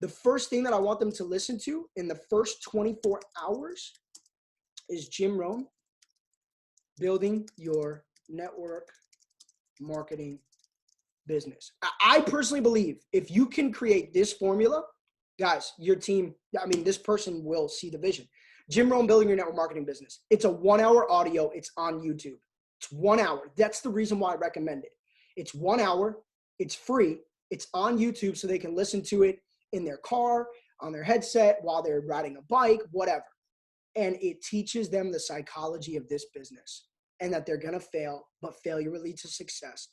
B: the first thing that I want them to listen to in the first 24 hours is Jim Rohn, Building Your Network Marketing Business. I personally believe if you can create this formula, guys, your team, this person will see the vision. Jim Rohn, Building Your Network Marketing Business. It's a 1-hour audio. It's on YouTube. It's 1 hour. That's the reason why I recommend it. It's 1 hour. It's free. It's on YouTube so they can listen to it in their car, on their headset, while they're riding a bike, whatever. And it teaches them the psychology of this business, and that they're going to fail, but failure will lead to success.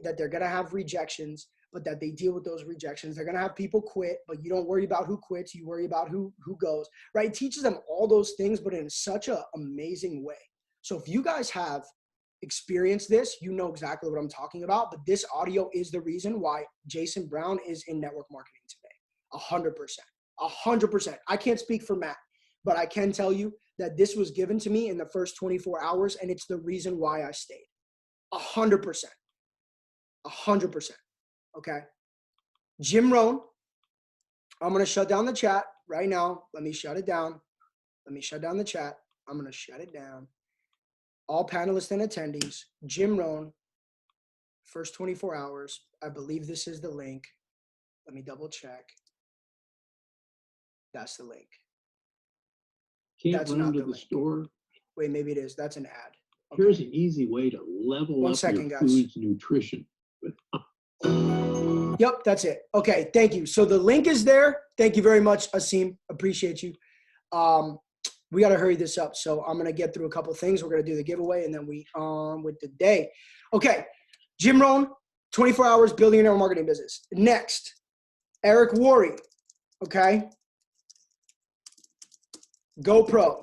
B: That they're going to have rejections, but that they deal with those rejections. They're going to have people quit, but you don't worry about who quits. You worry about who goes, right? It teaches them all those things, but in such an amazing way. So if you guys have experienced this, you know exactly what I'm talking about. But this audio is the reason why Jason Brown is in network marketing today. 100%. I can't speak for Matt, but I can tell you that this was given to me in the first 24 hours, and it's the reason why I stayed. 100%. Okay. Jim Rohn, I'm going to shut down the chat right now. Let me shut it down. Let me shut down the chat. I'm going to shut it down. All panelists and attendees, Jim Rohn, first 24 hours. I believe this is the link. Let me double check. That's the link.
C: Can't run to the store.
B: Wait, maybe it is. That's an ad.
C: Okay. Here's an easy way to level up your food's nutrition.
B: Yep, that's it. Okay, thank you. So the link is there. Thank you very much, Asim. Appreciate you. We got to hurry this up. So I'm going to get through a couple things. We're going to do the giveaway, and then we on with the day. Okay, Jim Rohn, 24 hours building your network marketing business. Next, Eric Worre. Okay. GoPro,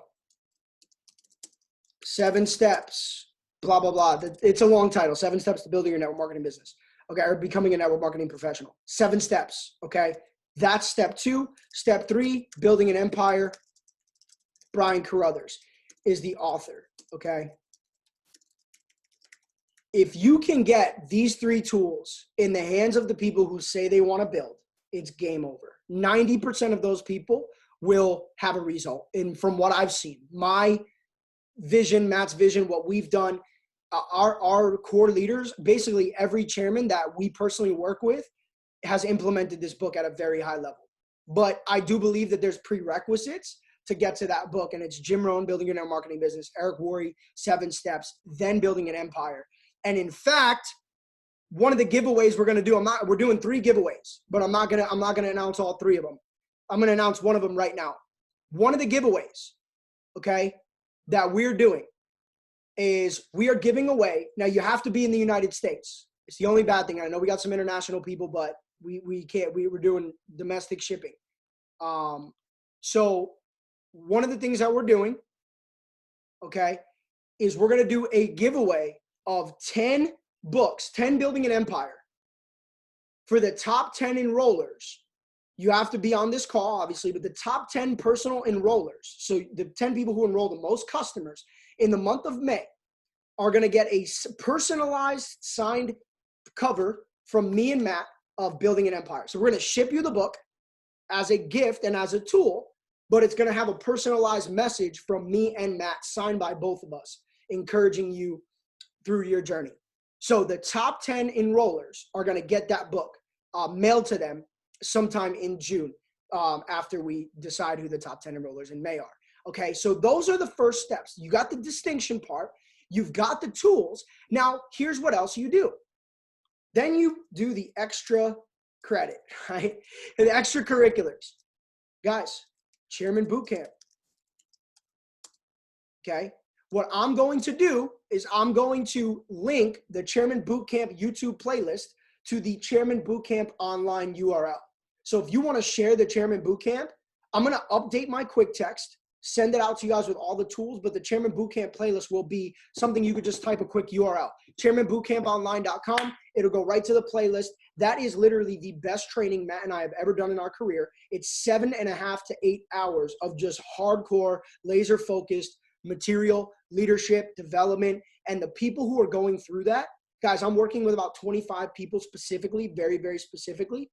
B: 7 steps, blah, blah, blah. It's a long title, 7 steps to building your network marketing business. Okay, or becoming a network marketing professional. 7 steps, okay? That's step 2. Step 3, building an empire. Brian Carruthers is the author, okay? If you can get these 3 tools in the hands of the people who say they want to build, it's game over. 90% of those people will have a result. And from what I've seen, my vision, Matt's vision, what we've done, our core leaders, basically every chairman that we personally work with has implemented this book at a very high level. But I do believe that there's prerequisites to get to that book. And it's Jim Rohn, Building Your Network Marketing Business, Eric Worre, 7 steps, then Building an Empire. And in fact, one of the giveaways we're going to do, we're doing 3 giveaways, but I'm not going to announce all 3 of them. I'm going to announce one of them right now. One of the giveaways, okay, that we're doing is we are giving away. Now you have to be in the United States. It's the only bad thing. I know we got some international people, but we can't. We're doing domestic shipping. So one of the things that we're doing, okay, is we're going to do a giveaway of 10 books, 10 Building an Empire. For the top 10 enrollers, you have to be on this call, obviously, but the top 10 personal enrollers, so the 10 people who enroll the most customers in the month of May are going to get a personalized signed cover from me and Matt of Building an Empire. So we're going to ship you the book as a gift and as a tool, but it's going to have a personalized message from me and Matt signed by both of us, encouraging you through your journey. So the top 10 enrollers are going to get that book mailed to them sometime in June after we decide who the top 10 enrollers in May are. Okay, so those are the first steps. You got the distinction part. You've got the tools. Now, here's what else you do. Then you do the extra credit, right? The extracurriculars. Guys, Chairman Bootcamp. Okay, what I'm going to do is I'm going to link the Chairman Bootcamp YouTube playlist to the Chairman Bootcamp online URL. So if you want to share the Chairman Bootcamp, I'm going to update my quick text, send it out to you guys with all the tools, but the Chairman Bootcamp playlist will be something you could just type a quick URL, chairmanbootcamponline.com. It'll go right to the playlist. That is literally the best training Matt and I have ever done in our career. It's 7.5 to 8 hours of just hardcore, laser-focused material, leadership, development, and the people who are going through that, guys, I'm working with about 25 people specifically, very, very specifically,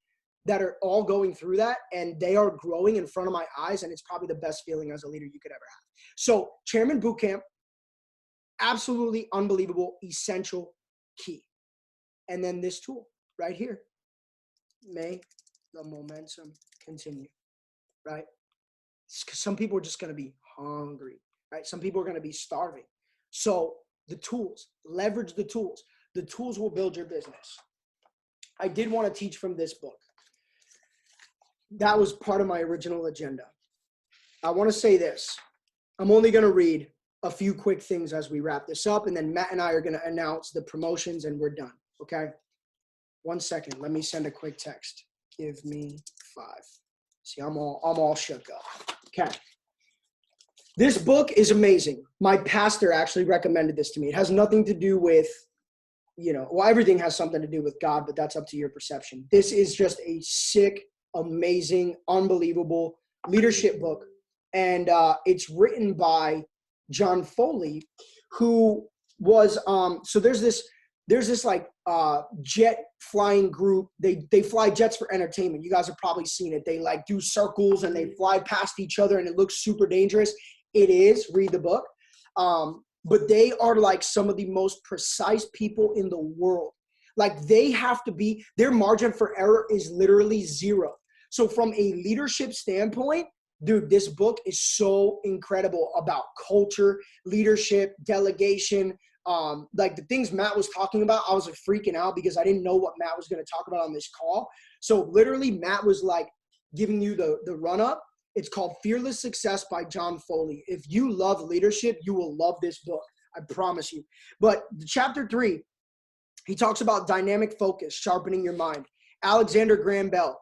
B: that are all going through that, and they are growing in front of my eyes, and it's probably the best feeling as a leader you could ever have. So Chairman Bootcamp, absolutely unbelievable, essential, key. And then this tool right here, may the momentum continue, right? Because some people are just going to be hungry, right? Some people are going to be starving. So the tools, leverage the tools. The tools will build your business. I did want to teach from this book. That was part of my original agenda. I want to say this. I'm only going to read a few quick things as we wrap this up, and then Matt and I are going to announce the promotions and we're done. Okay? 1 second. Let me send a quick text. Give me 5. See, I'm all shook up. Okay. This book is amazing. My pastor actually recommended this to me. It has nothing to do with, well, everything has something to do with God, but that's up to your perception. This is just a sick, amazing, unbelievable leadership book. And it's written by John Foley, who was, so there's this like jet flying group. They fly jets for entertainment. You guys have probably seen it. They like do circles and they fly past each other and it looks super dangerous. It is, read the book. But they are like some of the most precise people in the world. Like they have to be, their margin for error is literally 0. So from a leadership standpoint, dude, this book is so incredible about culture, leadership, delegation. Like the things Matt was talking about, I was like freaking out because I didn't know what Matt was going to talk about on this call. So literally Matt was like giving you the run up. It's called Fearless Success by John Foley. If you love leadership, you will love this book. I promise you. But chapter 3, he talks about dynamic focus, sharpening your mind. Alexander Graham Bell,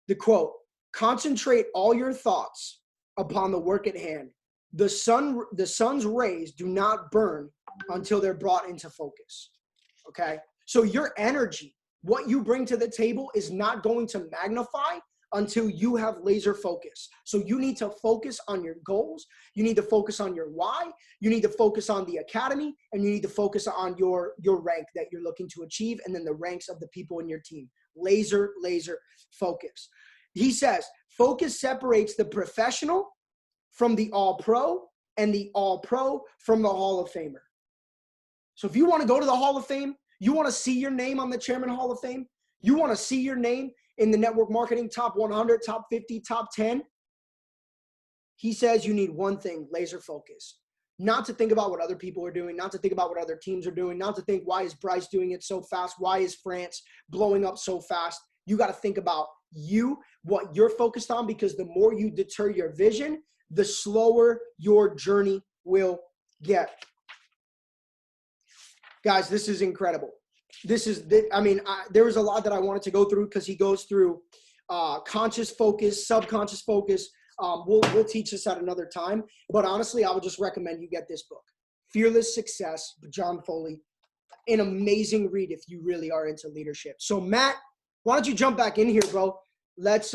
B: the quote, concentrate all your thoughts upon the work at hand. The sun's rays do not burn until they're brought into focus. Okay? So your energy, what you bring to the table is not going to magnify until you have laser focus. So you need to focus on your goals. You need to focus on your why. You need to focus on the academy, and you need to focus on your rank that you're looking to achieve, and then the ranks of the people in your team. Laser focus. He says, focus separates the professional from the all-pro and the all-pro from the Hall of Famer. So if you want to go to the Hall of Fame, you want to see your name on the Chairman Hall of Fame, you want to see your name in the network marketing top 100, top 50, top 10, he says you need one thing, laser focus. Not to think about what other people are doing, not to think about what other teams are doing, not to think, why is Bryce doing it so fast? Why is France blowing up so fast? You got to think about you, what you're focused on, because the more you deter your vision, the slower your journey will get. Guys, this is incredible. There was a lot that I wanted to go through because he goes through conscious focus, subconscious focus. We'll teach this at another time. But honestly, I would just recommend you get this book, Fearless Success by John Foley. an amazing read if you really are into leadership. So Matt, why don't you jump back in here, bro? Let's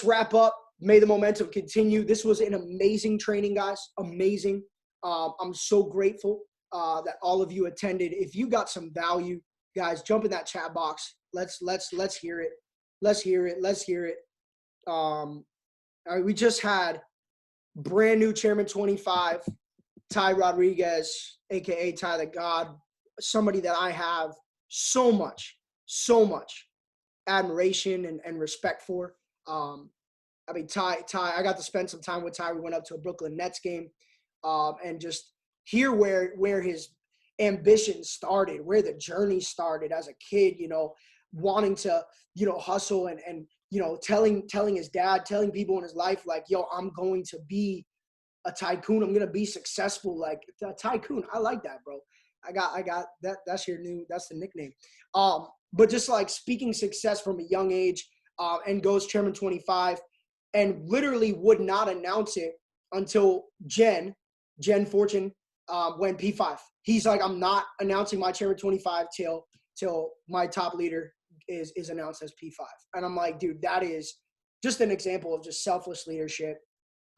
B: wrap up. May the momentum continue. This was an amazing training, guys. Amazing. I'm so grateful that all of you attended. If you got some value, guys, jump in that chat box. Let's hear it. Let's hear it. All right, we just had brand new Chairman 25, Ty Rodriguez, aka Ty the God, somebody that I have so much admiration and respect for. I mean, Ty, I got to spend some time with Ty. We went up to a Brooklyn Nets game, and just hear where his ambition started, where the journey started as a kid, wanting to, hustle and telling his dad, telling people in his life, like, yo, I'm going to be a tycoon. I'm going to be successful. Like a tycoon. I like that, bro. I got that. That's the nickname. But just like speaking success from a young age, and goes Chairman 25 and literally would not announce it until Jen Fortune, went P5. He's like, I'm not announcing my Chairman 25 till my top leader is announced as P5. And I'm like, dude, that is just an example of just selfless leadership,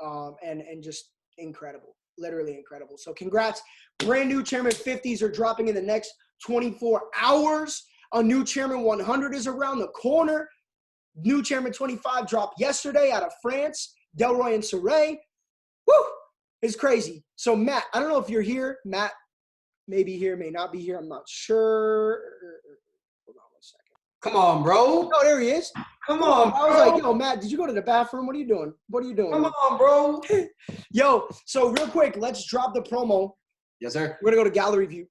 B: and just incredible, literally incredible. So congrats. Brand new Chairman 50s are dropping in the next 24 hours. A new Chairman 100 is around the corner. New Chairman 25 dropped yesterday out of France. Delroy and Saray. Woo! It's crazy. So Matt, I don't know if you're here. Matt may be here, may not be here. I'm not sure. Hold on one second.
A: Come on, bro.
B: Oh, there he is.
A: Come on, bro.
B: I was like, yo, Matt, did you go to the bathroom? What are you doing?
A: Come on, bro.
B: Yo, so real quick, let's drop the promo.
A: Yes, sir.
B: We're going to go to gallery view.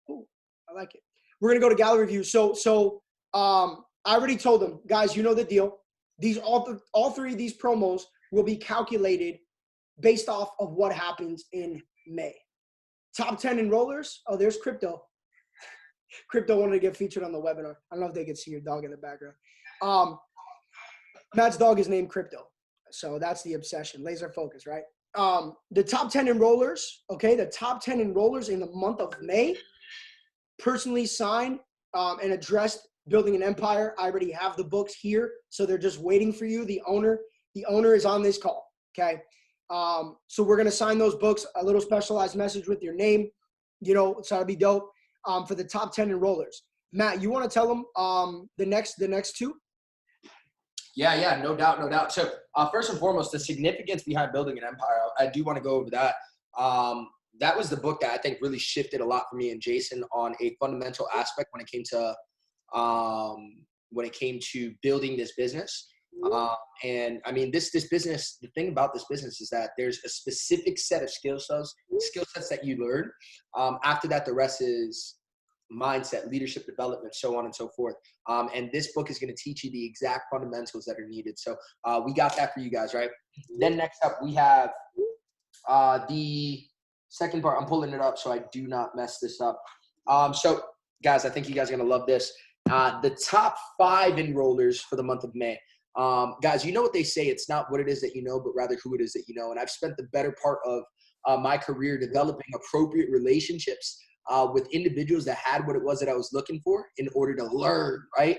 B: Oh, I like it. We're going to go to gallery view. So I already told them, guys, you know the deal. These all three of these promos will be calculated based off of what happens in May. Top 10 enrollers. Oh, there's Crypto. Crypto wanted to get featured on the webinar. I don't know if they could see your dog in the background. Matt's dog is named Crypto. So that's the obsession. Laser focus, right? The top 10 enrollers, okay? The top 10 enrollers in the month of May personally signed and addressed Building an Empire. I already have the books here, so they're just waiting for you. The owner is on this call, okay? So we're gonna sign those books, a little specialized message with your name, so that'll be dope. For the top 10 enrollers. Matt, you want to tell them the next two?
A: Yeah, no doubt. So first and foremost, the significance behind Building an Empire, I do want to go over that. That was the book that I think really shifted a lot for me and Jason on a fundamental aspect when it came to building this business. And I mean, this business, the thing about this business is that there's a specific set of skill sets that you learn. After that, the rest is mindset, leadership development, so on and so forth. And this book is going to teach you the exact fundamentals that are needed. So we got that for you guys, right? Then next up, we have the second part. I'm pulling it up so I do not mess this up. So guys, I think you guys are going to love this. The top 5 enrollers for the month of May. Guys, you know what they say, it's not what it is that you know, but rather who it is that you know. And I've spent the better part of my career developing appropriate relationships with individuals that had what it was that I was looking for in order to learn, right?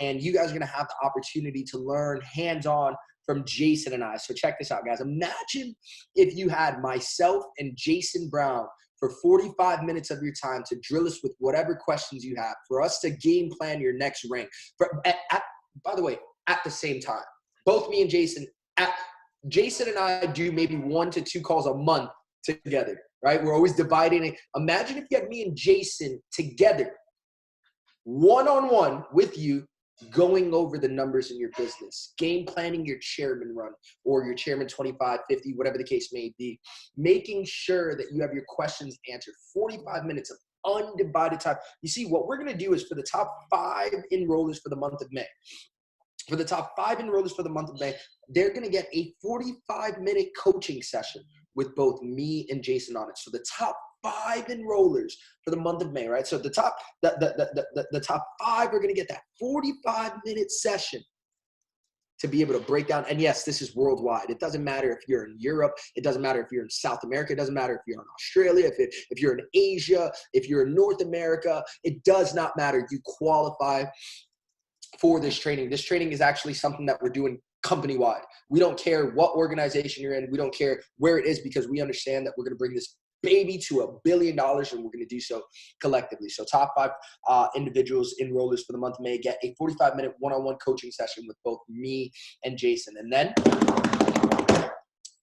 A: And you guys are going to have the opportunity to learn hands-on from Jason and I. So check this out, guys. Imagine if you had myself and Jason Brown for 45 minutes of your time to drill us with whatever questions you have, for us to game plan your next rank. By the way, at the same time, both me and Jason, Jason and I do maybe 1 to 2 calls a month together, right? We're always dividing it. Imagine if you had me and Jason together, one-on-one with you, going over the numbers in your business, game planning your chairman run or your chairman 25, 50, whatever the case may be, making sure that you have your questions answered. 45 minutes of undivided time. You see, what we're going to do is for the top 5 enrollers for the month of May, they're going to get a 45-minute coaching session with both me and Jason on it. So the top 5 enrollers for the month of May, right? So the top 5 are going to get that 45-minute session to be able to break down. And yes, this is worldwide. It doesn't matter if you're in Europe. It doesn't matter if you're in South America. It doesn't matter if you're in Australia, if you're in Asia, if you're in North America. It does not matter. You qualify for this training. This training is actually something that we're doing company-wide. We don't care what organization you're in. We don't care where it is, because we understand that we're going to bring this baby to $1 billion, and we're going to do so collectively. So top 5 individuals, enrollers for the month of May, get a 45-minute one-on-one coaching session with both me and Jason. And then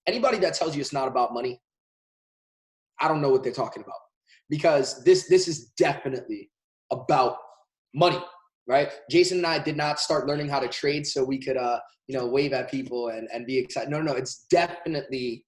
A: anybody that tells you it's not about money, I don't know what they're talking about, because this is definitely about money, right? Jason and I did not start learning how to trade so we could wave at people and be excited. No, it's definitely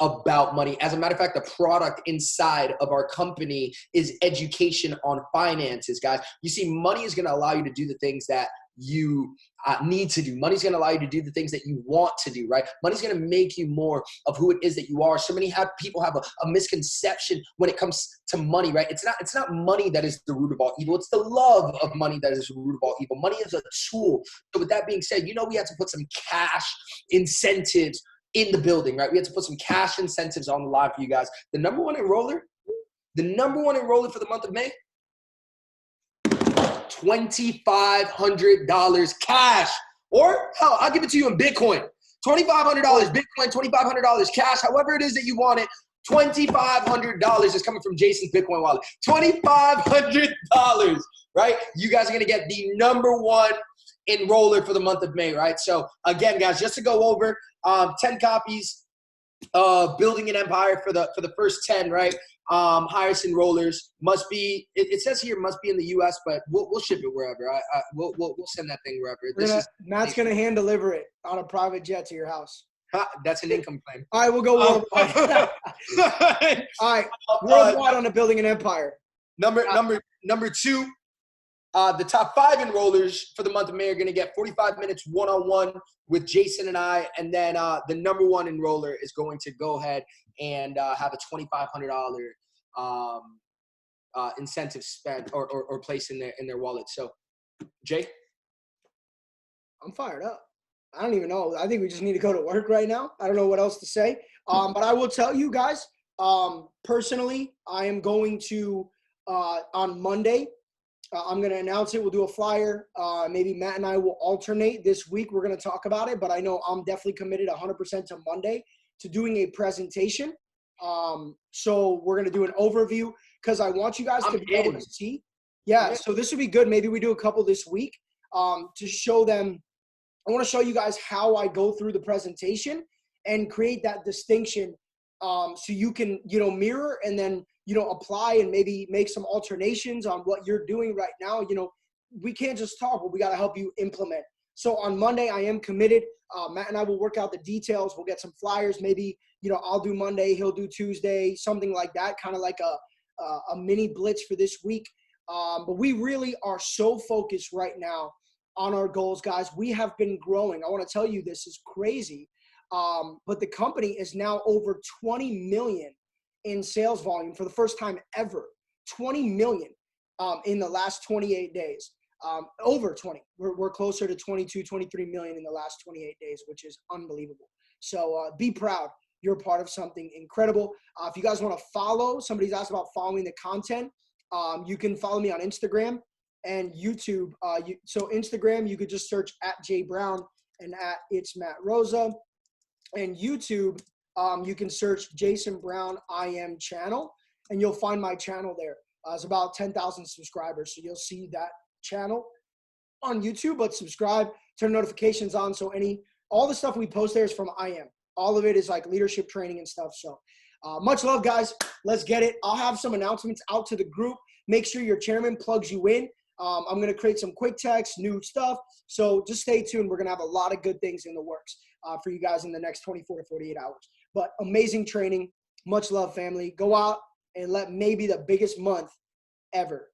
A: about money. As a matter of fact, the product inside of our company is education on finances, guys. You see, money is going to allow you to do the things that you need to do. Money's going to allow you to do the things that you want to do, right? Money's going to make you more of who it is that you are. So many people have a misconception when it comes to money, right? It's not money that is the root of all evil. It's the love of money that is the root of all evil. Money is a tool. So with that being said, we had to put some cash incentives in the building, right? We had to put some cash incentives on the line for you guys. The number one enroller for the month of May, $2,500 cash. Or hell, I'll give it to you in Bitcoin. $2,500 Bitcoin, $2,500 cash, however it is that you want it. $2,500 is coming from Jason's Bitcoin wallet. $2,500, right? You guys are going to get the number one enroller for the month of May, right? So again, guys, just to go over, 10 copies of Building an Empire for the first 10, right? Highest enrollers must be, it says here must be in the US, but we'll ship it wherever. We'll send that thing wherever.
B: Matt's going to hand deliver it on a private jet to your house.
A: That's an income claim.
B: All right, we'll go worldwide. All right, worldwide on the Building an Empire.
A: Number 2, the top 5 enrollers for the month of May are going to get 45 minutes one-on-one with Jason and I. And then the number 1 enroller is going to go ahead and have a $2,500 incentive spent or place in their wallet. So, Jay?
B: I'm fired up. I don't even know. I think we just need to go to work right now. I don't know what else to say. But I will tell you guys, personally, I am going to, on Monday, I'm going to announce it. We'll do a flyer. Maybe Matt and I will alternate this week. We're going to talk about it, but I know I'm definitely committed 100% to Monday to doing a presentation. So we're going to do an overview because I want you guys to be able to see. Yeah, so this would be good. Maybe we do a couple this week to show them. I want to show you guys how I go through the presentation and create that distinction so you can, mirror and then, apply and maybe make some alternations on what you're doing right now. We can't just talk, but we got to help you implement. So on Monday, I am committed. Matt and I will work out the details. We'll get some flyers. Maybe, I'll do Monday, he'll do Tuesday, something like that, kind of like a mini blitz for this week. But we really are so focused right now on our goals, guys. We have been growing. I want to tell you, this is crazy. But the company is now over 20 million in sales volume for the first time ever. 20 million in the last 28 days. Over 20. We're closer to 22, 23 million in the last 28 days, which is unbelievable. So be proud. You're part of something incredible. If you guys want to follow, somebody's asked about following the content. You can follow me on Instagram and YouTube. So Instagram, you could just search @JBrown and @It's Matt Rosa. And YouTube, you can search Jason Brown IM channel, and you'll find my channel there. It's about 10,000 subscribers, so you'll see that channel on YouTube. But subscribe, turn notifications on, so all the stuff we post there is from IM. All of it is like leadership training and stuff. So much love, guys. Let's get it. I'll have some announcements out to the group. Make sure your chairman plugs you in. I'm going to create some quick text, new stuff. So just stay tuned. We're going to have a lot of good things in the works for you guys in the next 24 to 48 hours. But amazing training. Much love, family. Go out and let maybe the biggest month ever